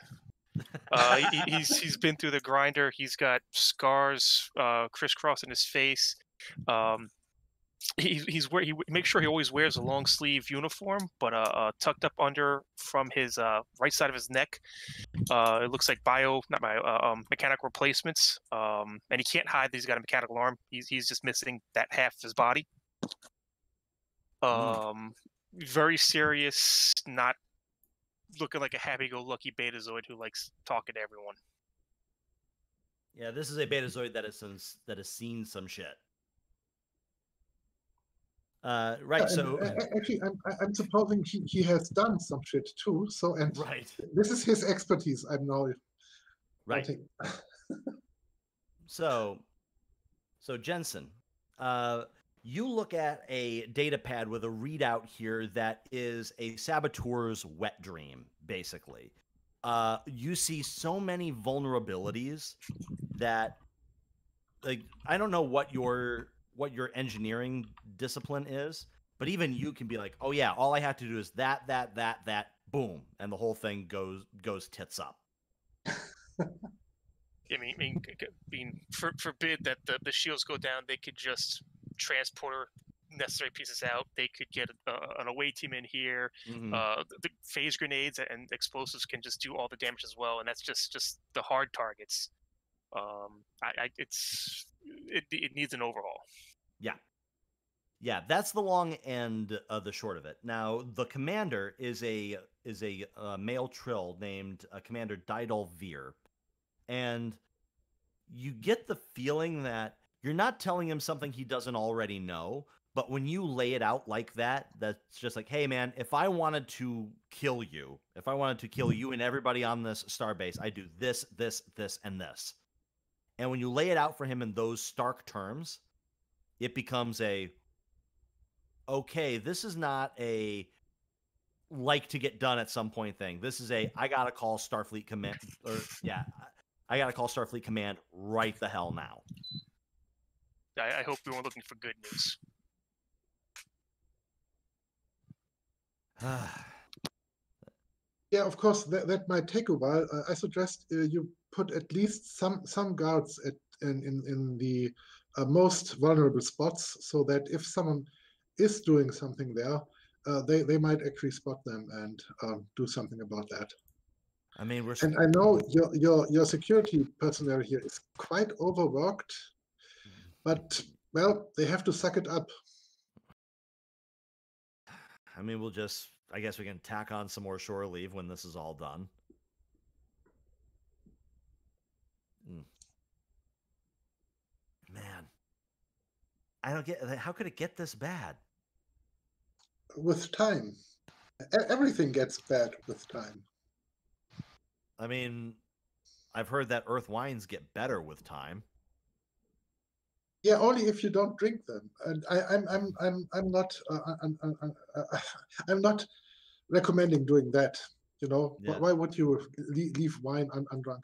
He's been through the grinder. He's got scars crisscrossing his face. He makes sure he always wears a long sleeve uniform, but tucked up under from his right side of his neck. It looks like mechanical replacements. And he can't hide that he's got a mechanical arm. He's just missing that half of his body. Very serious, not looking like a happy-go-lucky Betazoid who likes talking to everyone. Yeah, this is a Betazoid that has seen some shit. Right. So actually, I'm supposing he has done some shit too. So right. This is his expertise. I'm now right. So Jensen, you look at a data pad with a readout here that is a saboteur's wet dream, basically. You see so many vulnerabilities that, like, I don't know what your engineering discipline is, but even you can be like, oh yeah, all I have to do is that, boom, and the whole thing goes tits up. I mean, forbid that the shields go down. They could just transport necessary pieces out. They could get an away team in here. The phase grenades and explosives can just do all the damage as well, and that's just the hard targets. It needs an overhaul. Yeah, that's the long end of the short of it. Now, the commander is a male Trill named Commander Didal Veer, and you get the feeling that you're not telling him something he doesn't already know, but when you lay it out like that, that's just like, hey man, if I wanted to kill you and everybody on this starbase, I do this, this, this, and this. And when you lay it out for him in those stark terms, it becomes okay, this is not a like to get done at some point thing. This is I gotta call Starfleet Command, I gotta call Starfleet Command right the hell now. I hope we weren't looking for good news. Yeah, of course, that might take a while. I suggest you put at least some guards in the most vulnerable spots, so that if someone is doing something there, they might actually spot them and do something about that. I mean, and I know your security personnel here is quite overworked, but well, they have to suck it up. I mean, I guess we can tack on some more shore leave when this is all done. Man, I don't get, how could it get this bad? With time. Everything gets bad with time. I mean, I've heard that Earth wines get better with time. Yeah, only if you don't drink them. And I'm not recommending doing that. You know, Yeah. why would you leave wine undrunk?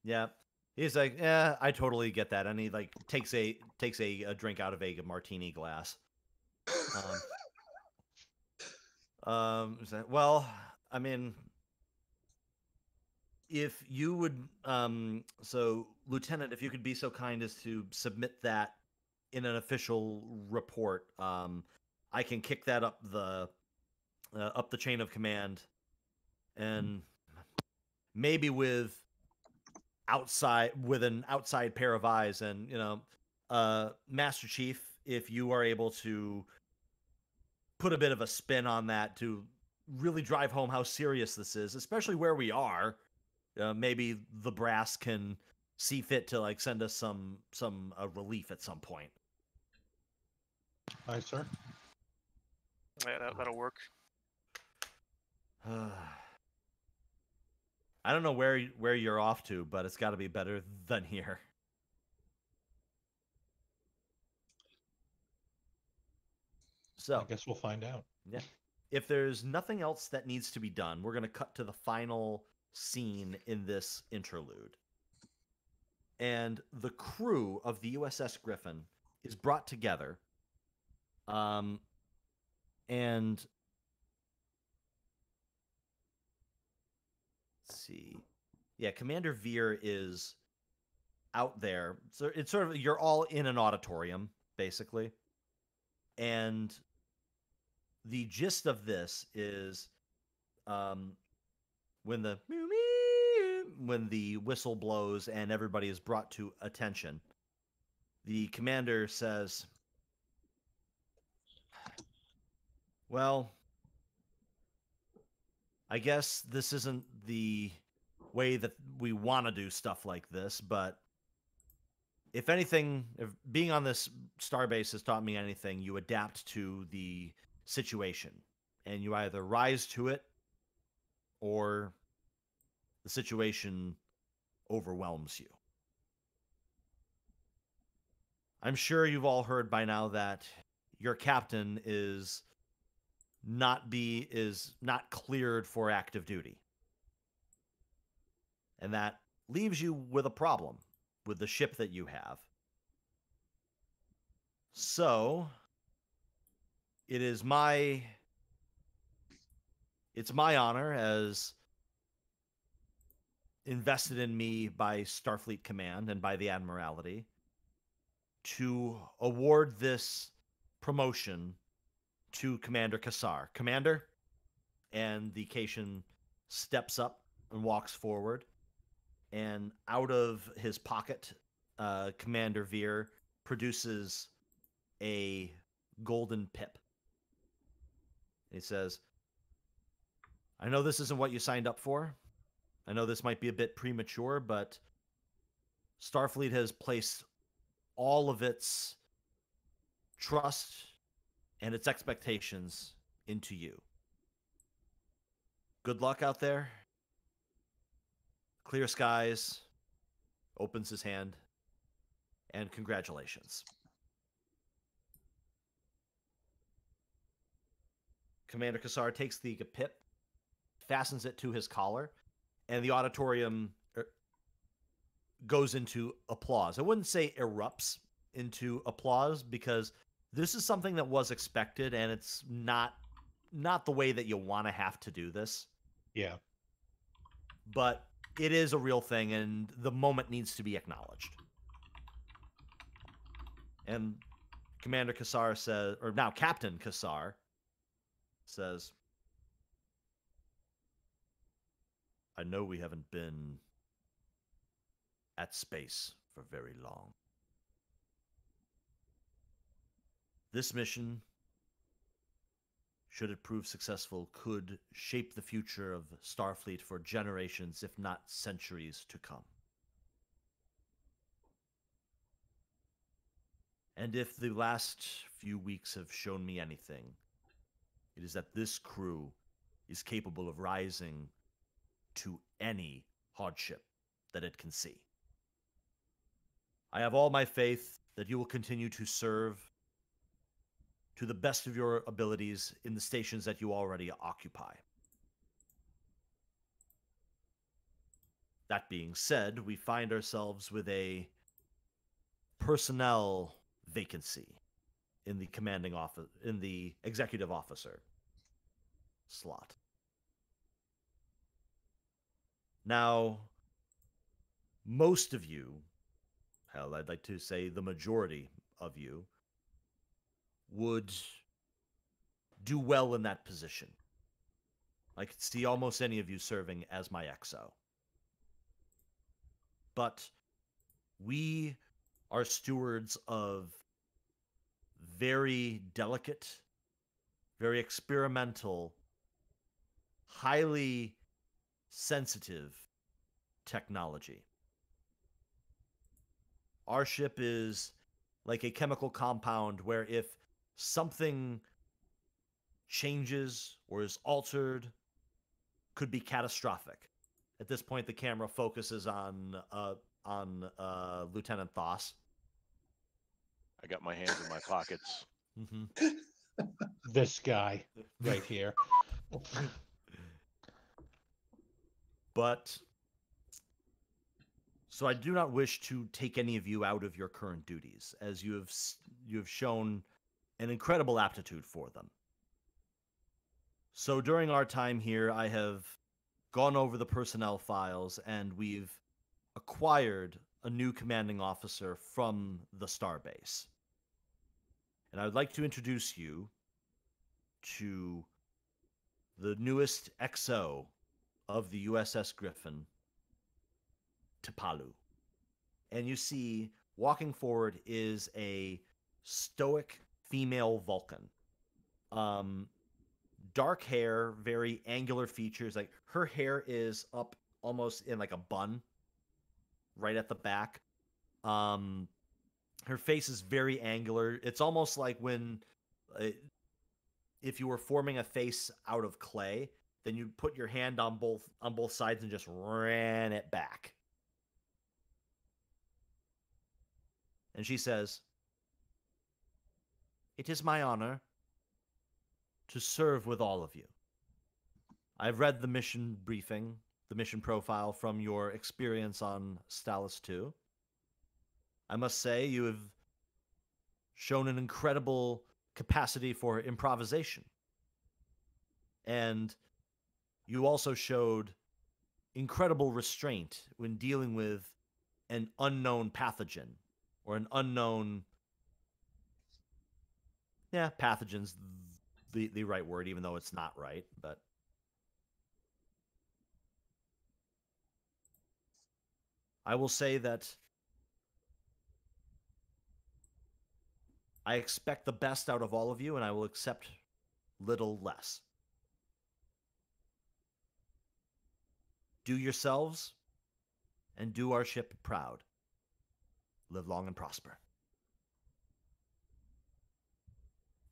Yeah. He's like, yeah, I totally get that. And he like takes a drink out of a martini glass. Well, I mean, if you would, so Lieutenant, if you could be so kind as to submit that in an official report, I can kick that up the chain of command, and maybe with an outside pair of eyes, and Master Chief, if you are able to put a bit of a spin on that to really drive home how serious this is, especially where we are. Maybe the brass can see fit to like send us some relief at some point. Aye, sir. Yeah, that'll work. I don't know where you're off to, but it's got to be better than here. So I guess we'll find out. Yeah. If there's nothing else that needs to be done, we're going to cut to the final scene in this interlude. And the crew of the USS Griffin is brought together. And let's see. Yeah, Commander Veer is out there. So it's sort of, you're all in an auditorium, basically. And the gist of this is when the whistle blows and everybody is brought to attention, the commander says, well, I guess this isn't the way that we want to do stuff like this, but if anything, if being on this starbase has taught me anything, you adapt to the situation and you either rise to it or the situation overwhelms you. I'm sure you've all heard by now that your captain is not cleared for active duty. And that leaves you with a problem with the ship that you have. So, it's my honor, as invested in me by Starfleet Command and by the Admiralty, to award this promotion to Commander Kassar. Commander? And the Cation steps up and walks forward, and out of his pocket, Commander Veer produces a golden pip. He says, I know this isn't what you signed up for. I know this might be a bit premature, but Starfleet has placed all of its trust and its expectations into you. Good luck out there. Clear skies. Opens his hand. And congratulations. Commander Kassar takes the pip, fastens it to his collar, and the auditorium goes into applause. I wouldn't say erupts into applause, because this is something that was expected, and it's not the way that you want to have to do this. Yeah. But it is a real thing, and the moment needs to be acknowledged. And Commander Kassar says, or now Captain Kassar says, I know we haven't been at space for very long. This mission, should it prove successful, could shape the future of Starfleet for generations, if not centuries, to come. And if the last few weeks have shown me anything, it is that this crew is capable of rising to any hardship that it can see. I have all my faith that you will continue to serve to the best of your abilities in the stations that you already occupy. That being said, we find ourselves with a personnel vacancy in the commanding office, in the executive officer slot. Now, most of you, hell, I'd like to say the majority of you, would do well in that position. I could see almost any of you serving as my XO. But we are stewards of very delicate, very experimental, highly sensitive technology. Our ship is like a chemical compound where if something changes or is altered, could be catastrophic. At this point, the camera focuses on Lieutenant Thoss. I got my hands in my pockets. This guy right here. But so I do not wish to take any of you out of your current duties, as you have shown an incredible aptitude for them. So during our time here, I have gone over the personnel files, and we've acquired a new commanding officer from the starbase. And I would like to introduce you to the newest XO of the USS Griffin, T'Palu. And you see, walking forward is a stoic female Vulcan. Dark hair, very angular features. Like, her hair is up almost in like a bun right at the back. Her face is very angular. It's almost like when if you were forming a face out of clay, then you put your hand on both sides and just ran it back. And she says, "It is my honor to serve with all of you. I've read the mission briefing, the mission profile from your experience on Stalis 2. I must say you have shown an incredible capacity for improvisation. And you also showed incredible restraint when dealing with an unknown pathogen, or an unknown... Yeah, pathogen's the right word, even though it's not right, but... I will say that I expect the best out of all of you, and I will accept little less. Do yourselves and do our ship proud. Live long and prosper."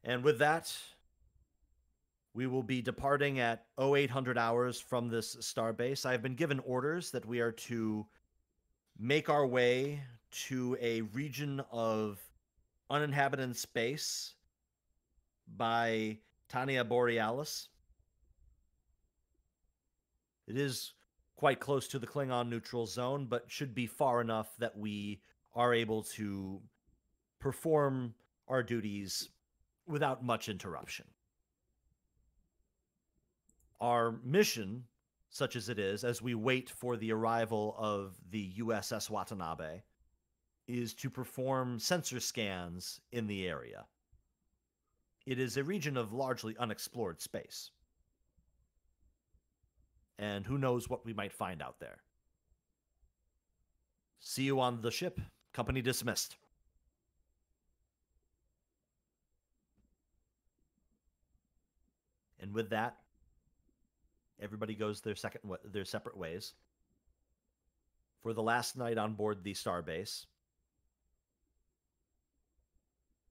And with that, we will be departing at 0800 hours from this starbase. I have been given orders that we are to make our way to a region of uninhabited space by Tania Borealis. It is quite close to the Klingon neutral zone, but should be far enough that we are able to perform our duties without much interruption. Our mission, such as it is, as we wait for the arrival of the USS Watanabe, is to perform sensor scans in the area. It is a region of largely unexplored space. And who knows what we might find out there. See you on the ship. Company dismissed. And with that, everybody goes their separate ways. For the last night on board the starbase.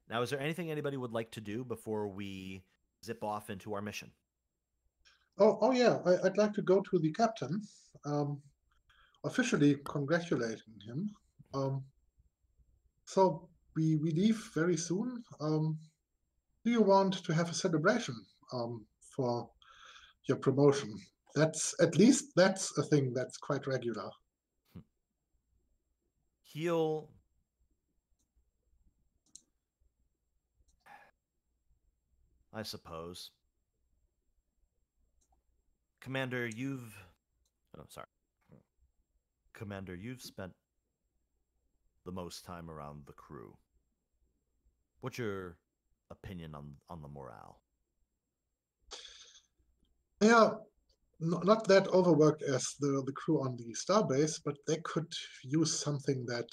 Now, is there anything anybody would like to do before we zip off into our mission? Oh yeah, I'd like to go to the captain, officially congratulating him. So we leave very soon. Do you want to have a celebration for your promotion? That's a thing that's quite regular. He'll... I suppose. Commander, you've... Oh, sorry. Commander, you've spent the most time around the crew. What's your opinion on the morale? They are not that overworked as the crew on the starbase, but they could use something that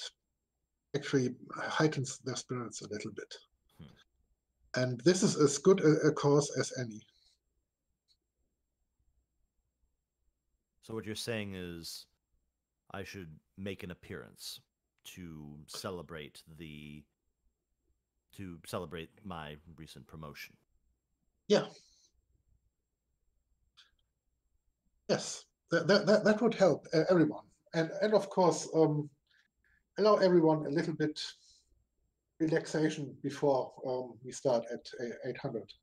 actually heightens their spirits a little bit. And this is as good a cause as any. So what you're saying is I should make an appearance to celebrate my recent promotion. Yeah. Yes, that would help everyone. And of course, allow everyone a little bit relaxation before we start at 800.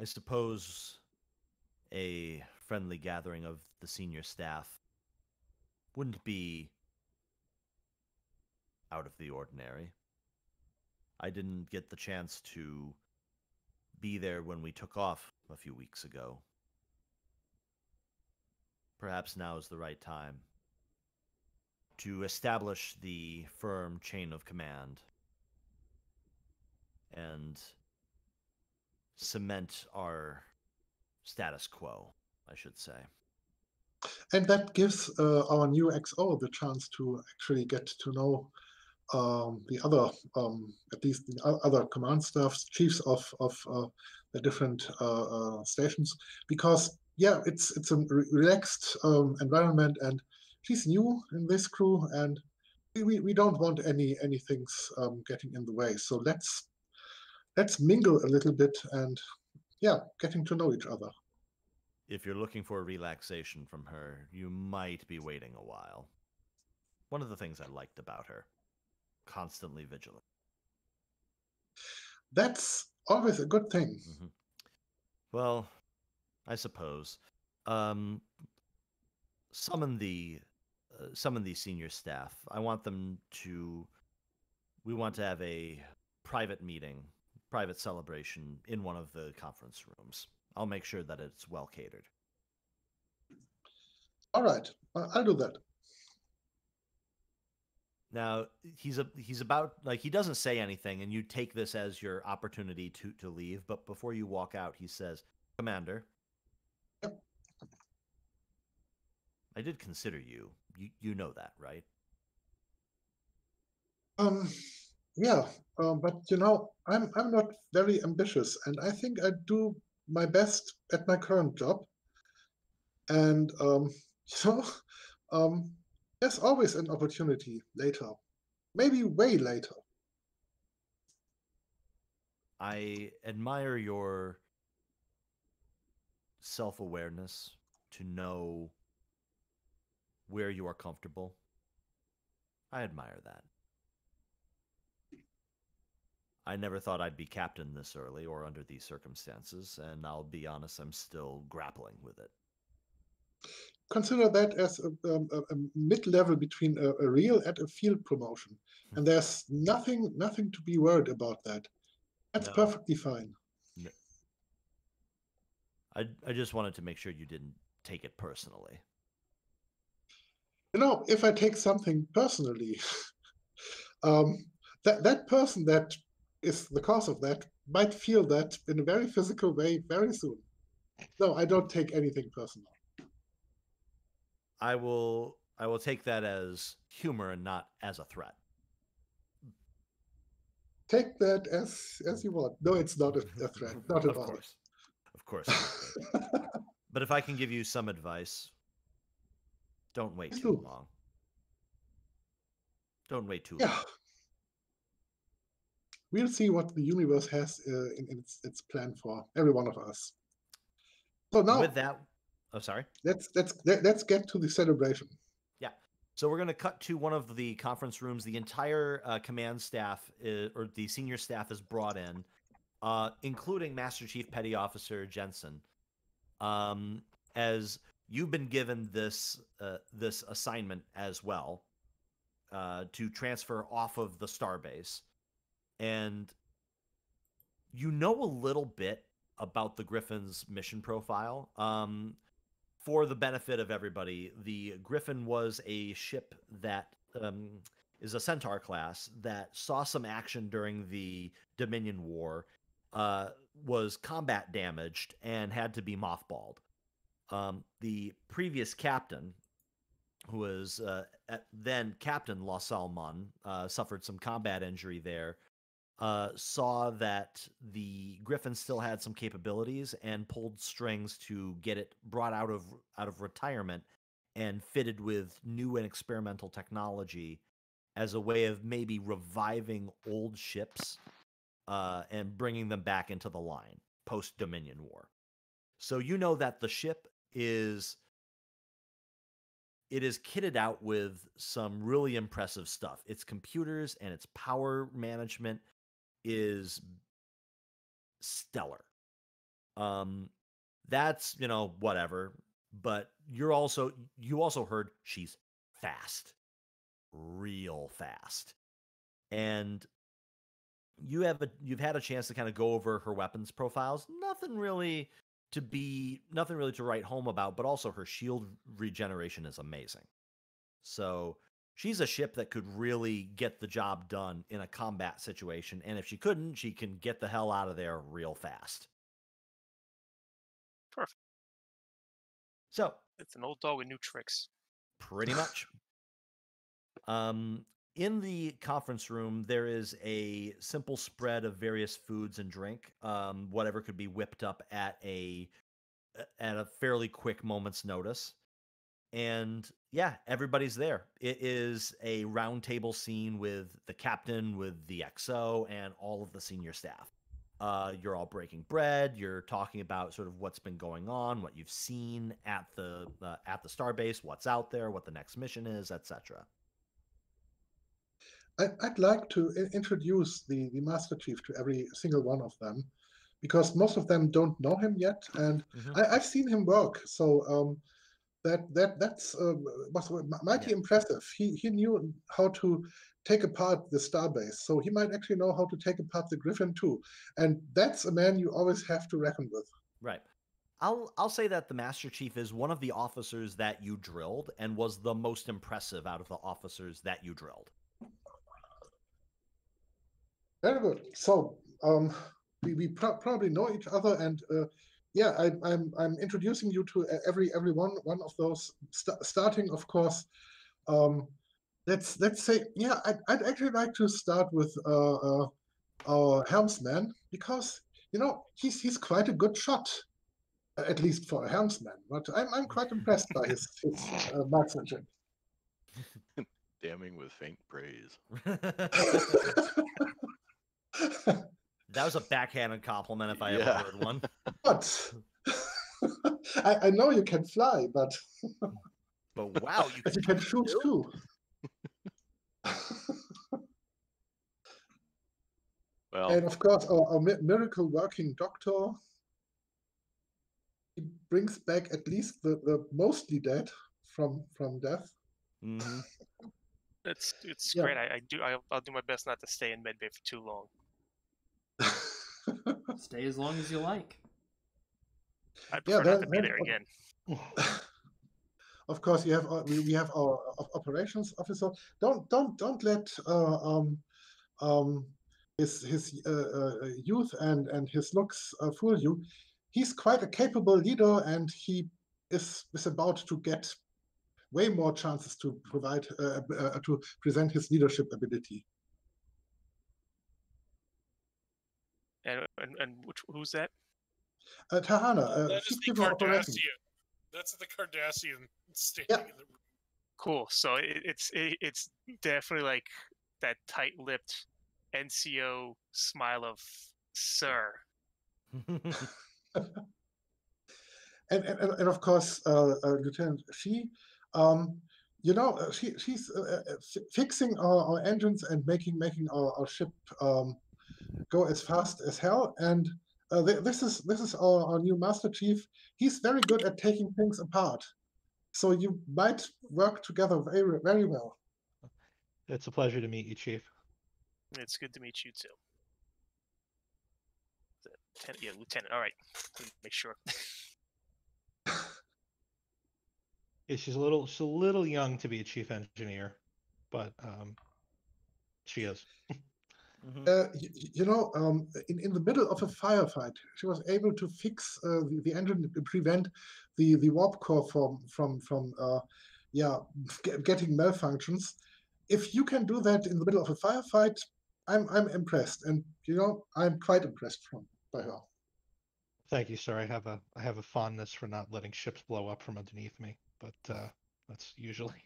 I suppose a friendly gathering of the senior staff wouldn't be out of the ordinary. I didn't get the chance to be there when we took off a few weeks ago. Perhaps now is the right time to establish the firm chain of command and cement our status quo, I should say. And that gives our new XO the chance to actually get to know the other, at least the other command staffs, chiefs of the different stations, because yeah, it's a relaxed environment, and she's new in this crew, and we don't want any things getting in the way. So let's mingle a little bit and yeah, getting to know each other. If you're looking for relaxation from her, you might be waiting a while. One of the things I liked about her, constantly vigilant. That's always a good thing. Mm-hmm. Well, I suppose. Summon the senior staff. We want to have a private meeting, private celebration in one of the conference rooms. I'll make sure that it's well catered. All right, I'll do that. Now, he's about, like, he doesn't say anything, and you take this as your opportunity to leave, but before you walk out, he says, Commander, Yep. I did consider you. You know that, right? Yeah, but you know, I'm not very ambitious, and I think I do my best at my current job. And so there's always an opportunity later, maybe way later. I admire your self-awareness to know where you are comfortable. I admire that. I never thought I'd be captain this early or under these circumstances, and I'll be honest, I'm still grappling with it. Consider that as a mid-level between a real and a field promotion, and there's nothing to be worried about that. That's No. perfectly fine. No. I just wanted to make sure you didn't take it personally. You know, if I take something personally, that person that is the cause of that might feel that in a very physical way very soon. No, I don't take anything personal. I will take that as humor and not as a threat. Take that as you want. No, it's not a threat. Not at all. Of course. But if I can give you some advice, don't wait too long. Don't wait too long. We'll see what the universe has in its plan for every one of us. So now, with that, oh, sorry. Let's get to the celebration. Yeah. So we're going to cut to one of the conference rooms. The entire command staff or the senior staff is brought in, including Master Chief Petty Officer Jensen. As you've been given this this assignment as well, to transfer off of the starbase, and you know a little bit about the Griffin's mission profile. For the benefit of everybody, the Griffin was a ship that is a Centaur class that saw some action during the Dominion War, was combat damaged, and had to be mothballed. The previous captain, who was then Captain La Salmon, suffered some combat injury there, saw that the Griffin still had some capabilities and pulled strings to get it brought out of retirement and fitted with new and experimental technology as a way of maybe reviving old ships, and bringing them back into the line post Dominion War. So you know that the ship is kitted out with some really impressive stuff. Its computers and its power management is stellar. That's, whatever, but you also heard she's fast, real fast. And you've had a chance to kind of go over her weapons profiles. Nothing really to write home about, but also her shield regeneration is amazing. So she's a ship that could really get the job done in a combat situation, and if she couldn't, she can get the hell out of there real fast. Perfect. So it's an old dog with new tricks. Pretty much. In the conference room, there is a simple spread of various foods and drink, whatever could be whipped up at a fairly quick moment's notice. And yeah, everybody's there. It is a round table scene with the captain, with the XO, and all of the senior staff. You're all breaking bread. You're talking about sort of what's been going on, what you've seen at the starbase, what's out there, what the next mission is, etc. I'd like to introduce the Master Chief to every single one of them, because most of them don't know him yet, and I've seen him work. So that's was mighty impressive. He knew how to take apart the starbase, so he might actually know how to take apart the Griffin too. And that's a man you always have to reckon with. Right. I'll say that the Master Chief is one of the officers that you drilled and was the most impressive out of the officers that you drilled. Very good. So we probably know each other, and yeah, I'm introducing you to every one of those. Starting, of course. Let's say, yeah, I'd actually like to start with our helmsman, because he's quite a good shot, at least for a helmsman. But I'm quite impressed by his marksmanship. Damning with faint praise. That was a backhanded compliment if I ever heard one. But I know you can fly, but wow, you can shoot too. Well, and of course, our miracle working doctor, he brings back at least the mostly dead from death. Mm-hmm. It's great. I'll do my best not to stay in medbay for too long. Stay as long as you like. I prefer not to be there again. Of course, we have our operations officer. Don't let his youth and his looks fool you. He's quite a capable leader, and he is about to get way more chances to provide to present his leadership ability. And who's that? Tahana. That is the Cardassian. That's the Cardassian standing in the room. Cool. So it's definitely like that tight-lipped NCO smile of sir. and of course, Lieutenant Shee. She's fixing our engines and making our ship go as fast as hell. And this is our new Master Chief. He's very good at taking things apart. So you might work together very, very well. It's a pleasure to meet you, Chief. It's good to meet you too. Yeah, Lieutenant. All right, make sure. Yeah, she's a little young to be a chief engineer, but she is. In the middle of a firefight, she was able to fix the engine to prevent the warp core from getting malfunctions. If you can do that in the middle of a firefight, I'm impressed, and I'm quite impressed by her. Thank you, sir. I have a fondness for not letting ships blow up from underneath me, but that's usually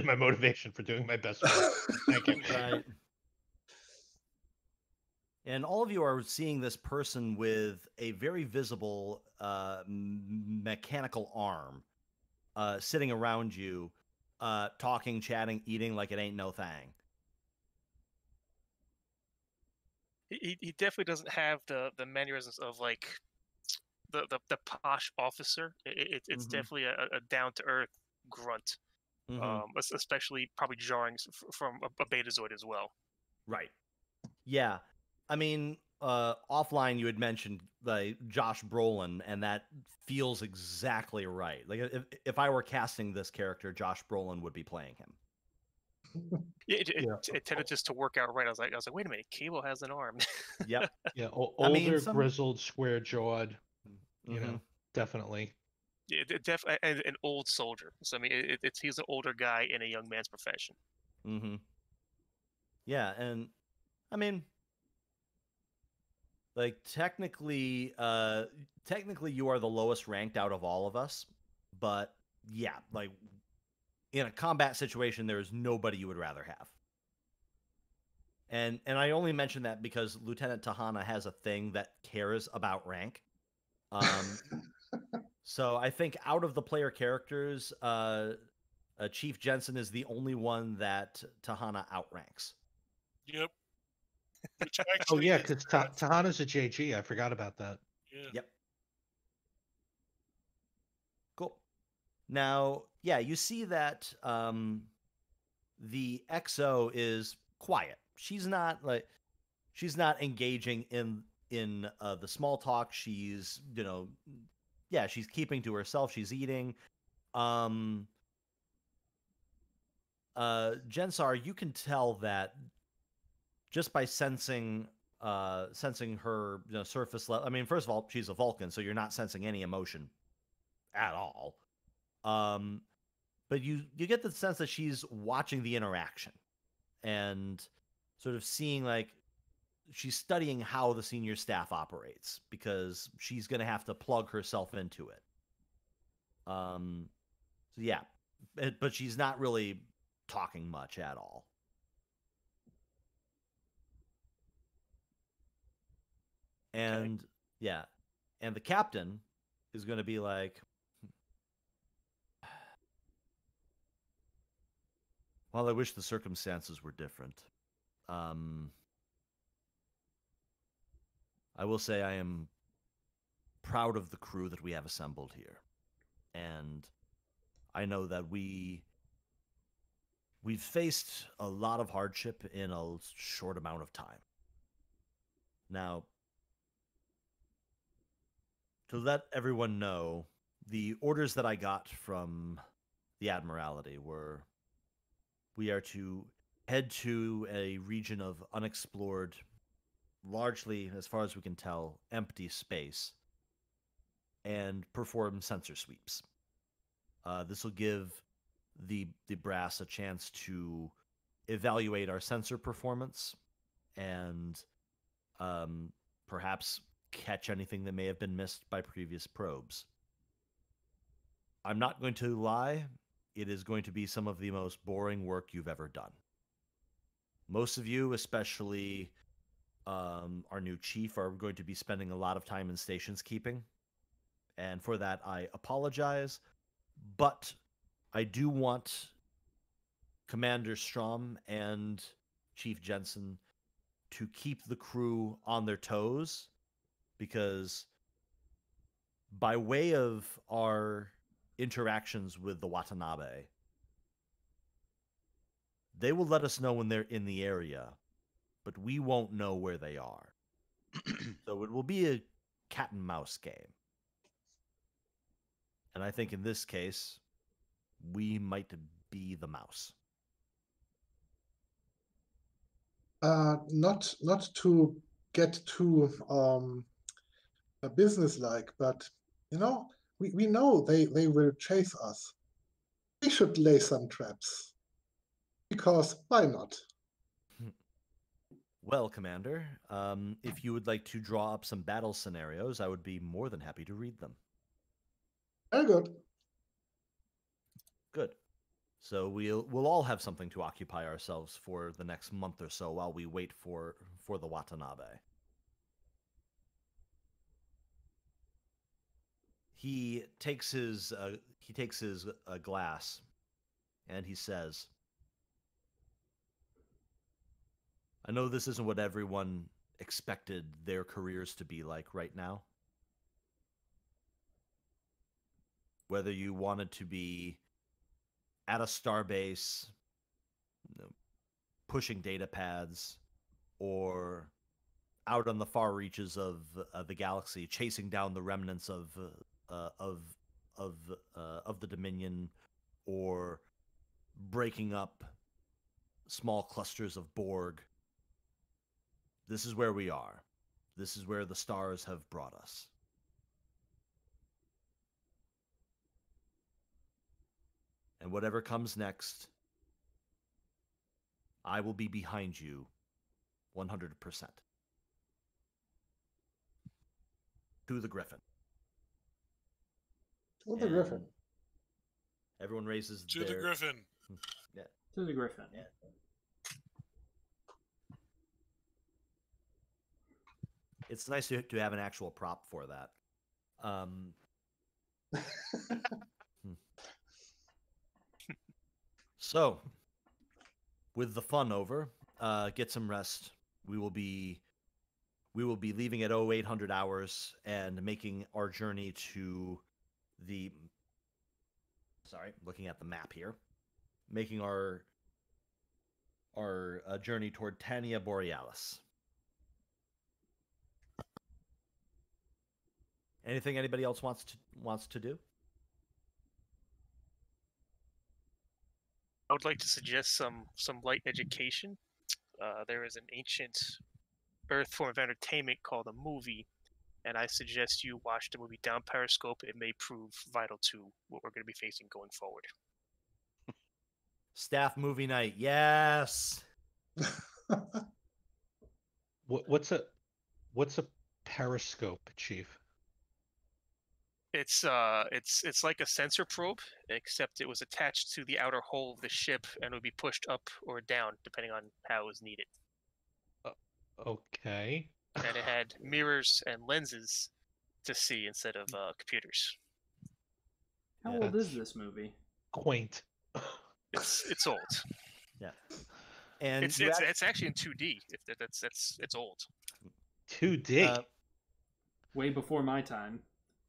my motivation for doing my best work. Thank you. Right. And all of you are seeing this person with a very visible mechanical arm sitting around you, talking, chatting, eating like it ain't no thing. He definitely doesn't have the mannerisms of like the posh officer. It's definitely a down to earth grunt, especially probably jarring from a Betazoid as well. Right. Yeah. I mean, offline you had mentioned like Josh Brolin, and that feels exactly right. Like if I were casting this character, Josh Brolin would be playing him. It tended just to work out right. I was like, wait a minute, Cable has an arm. Yep. Yeah, older, grizzled, square jawed. Definitely. Yeah, definitely an old soldier. So I mean, he's an older guy in a young man's profession. Yeah, and I mean, like technically you are the lowest ranked out of all of us, but yeah, like in a combat situation, there is nobody you would rather have. And I only mention that because Lieutenant Tahana has a thing that cares about rank. So I think out of the player characters, Chief Jensen is the only one that Tahana outranks. Yep. Oh yeah, because Tahana's a JG. I forgot about that. Yeah. Yep. Cool. Now, yeah, you see that the XO is quiet. She's not engaging in the small talk. She's she's keeping to herself. She's eating. Jensar, you can tell that just by sensing her surface level. I mean, first of all, she's a Vulcan, so you're not sensing any emotion at all. But you get the sense that she's watching the interaction and sort of seeing, like, she's studying how the senior staff operates because she's going to have to plug herself into it. So yeah, but she's not really talking much at all. And yeah, and the captain is going to be like, well, I wish the circumstances were different. I will say I am proud of the crew that we have assembled here. And I know that we've faced a lot of hardship in a short amount of time. Now, to let everyone know, the orders that I got from the Admiralty were we are to head to a region of unexplored, largely, as far as we can tell, empty space, and perform sensor sweeps. This will give the brass a chance to evaluate our sensor performance and perhaps catch anything that may have been missed by previous probes. I'm not going to lie, it is going to be some of the most boring work you've ever done. Most of you, especially our new chief, are going to be spending a lot of time in stations keeping. And for that, I apologize. But I do want Commander Strohm and Chief Jensen to keep the crew on their toes because by way of our interactions with the Watanabe, they will let us know when they're in the area, but we won't know where they are. So it will be a cat and mouse game. And I think in this case, we might be the mouse. Not to get too businesslike, but we know they will chase us. We should lay some traps. Because why not? Well, Commander, if you would like to draw up some battle scenarios, I would be more than happy to read them. Very good. Good. So we'll all have something to occupy ourselves for the next month or so while we wait for the Watanabe. He takes his glass, and he says, "I know this isn't what everyone expected their careers to be like right now. Whether you wanted to be at a starbase, pushing data pads, or out on the far reaches of the galaxy, chasing down the remnants of the Dominion, or breaking up small clusters of Borg. This is where we are. This is where the stars have brought us. And whatever comes next, I will be behind you 100%. To the Griffin." To the Griffin. Everyone raises To their... the Griffin. Yeah. To the Griffin. Yeah. It's nice to have an actual prop for that. So, with the fun over, get some rest. We will be leaving at 0800 hours and making our journey to the... Sorry, looking at the map here. Making our journey toward Tania Borealis. Anything anybody else wants to do? I would like to suggest some light education. There is an ancient Earth form of entertainment called a movie, and I suggest you watch the movie down Periscope. It may prove vital to what we're going to be facing going forward. Staff movie night, yes. What's a periscope, Chief? It's like a sensor probe, except it was attached to the outer hull of the ship and would be pushed up or down depending on how it was needed. Okay. And it had mirrors and lenses to see instead of computers. How old is this movie? Quaint. It's old. Yeah. And it's actually in 2D. It's old. 2D. Way before my time.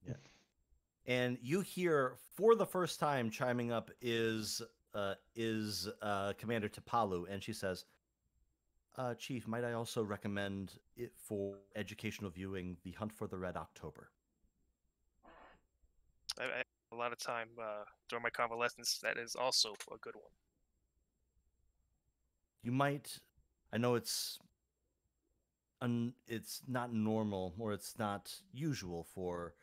Yeah. And you hear for the first time chiming up is Commander Tapalu, and she says, "Chief, might I also recommend it for educational viewing, The Hunt for the Red October?" I had a lot of time during my convalescence. That is also a good one. You might, I know it's not normal, or it's not usual for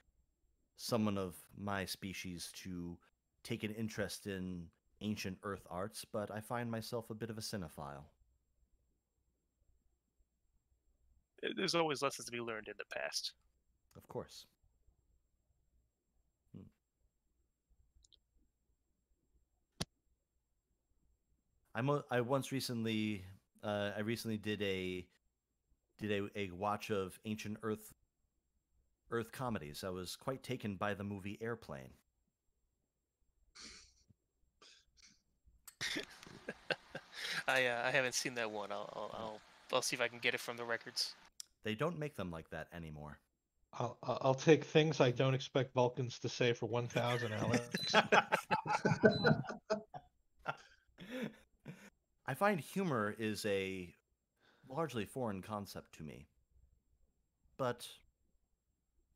someone of my species to take an interest in ancient Earth arts, but I find myself a bit of a cinephile. There's always lessons to be learned in the past. Of course. I recently did a watch of ancient Earth comedies. I was quite taken by the movie Airplane. I haven't seen that one. I'll see if I can get it from the records. They don't make them like that anymore. I'll take things I don't expect Vulcans to say for 1,000, Alex. I find humor is a largely foreign concept to me. But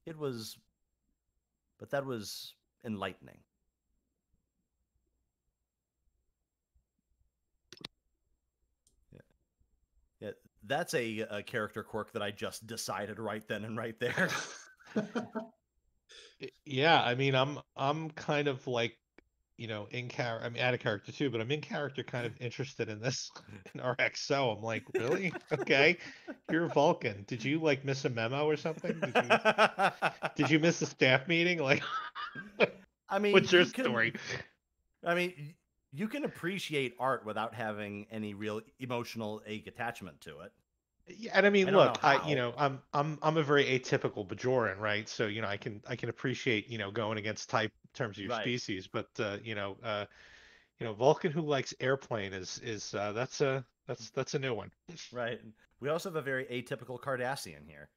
that was enlightening. Yeah, that's a character quirk that I just decided right then and right there. Yeah, I mean, I'm kind of like, in character. I'm out of character too, but I'm in character, kind of interested in this in RXO. I'm like, really? Okay, you're a Vulcan. Did you like miss a memo or something? Did you miss a staff meeting? Like, I mean, what's your story? I mean, you can appreciate art without having any real emotional attachment to it. Yeah, and I mean, I don't look, know how. I'm a very atypical Bajoran, right? So, I can appreciate, going against type in terms of your Right. species, but Vulcan who likes airplane is that's a new one. Right. We also have a very atypical Cardassian here.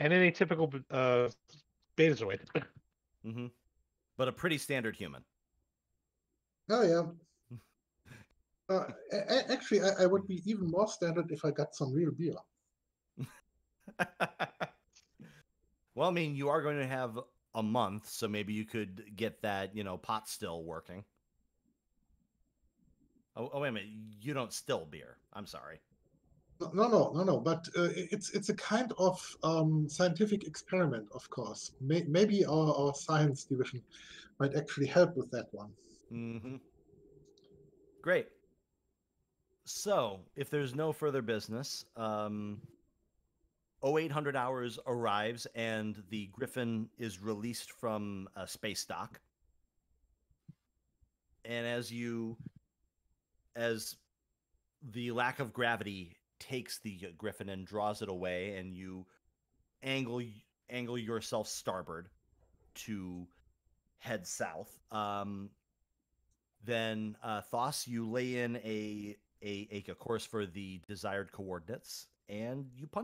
And an atypical Betazoid. Mm-hmm. But a pretty standard human. Oh yeah. Actually, I would be even more standard if I got some real beer. Well, I mean, you are going to have a month, so maybe you could get that, pot still working. Oh, wait a minute. You don't still beer. I'm sorry. No. But it's a kind of scientific experiment, of course. Maybe our science division might actually help with that one. Mm-hmm. Great. So, if there's no further business, 0800 hours arrives and the Griffin is released from a space dock. And as the lack of gravity takes the Griffin and draws it away, and you angle yourself starboard to head south, then Thos, you lay in a course for the desired coordinates, and you punch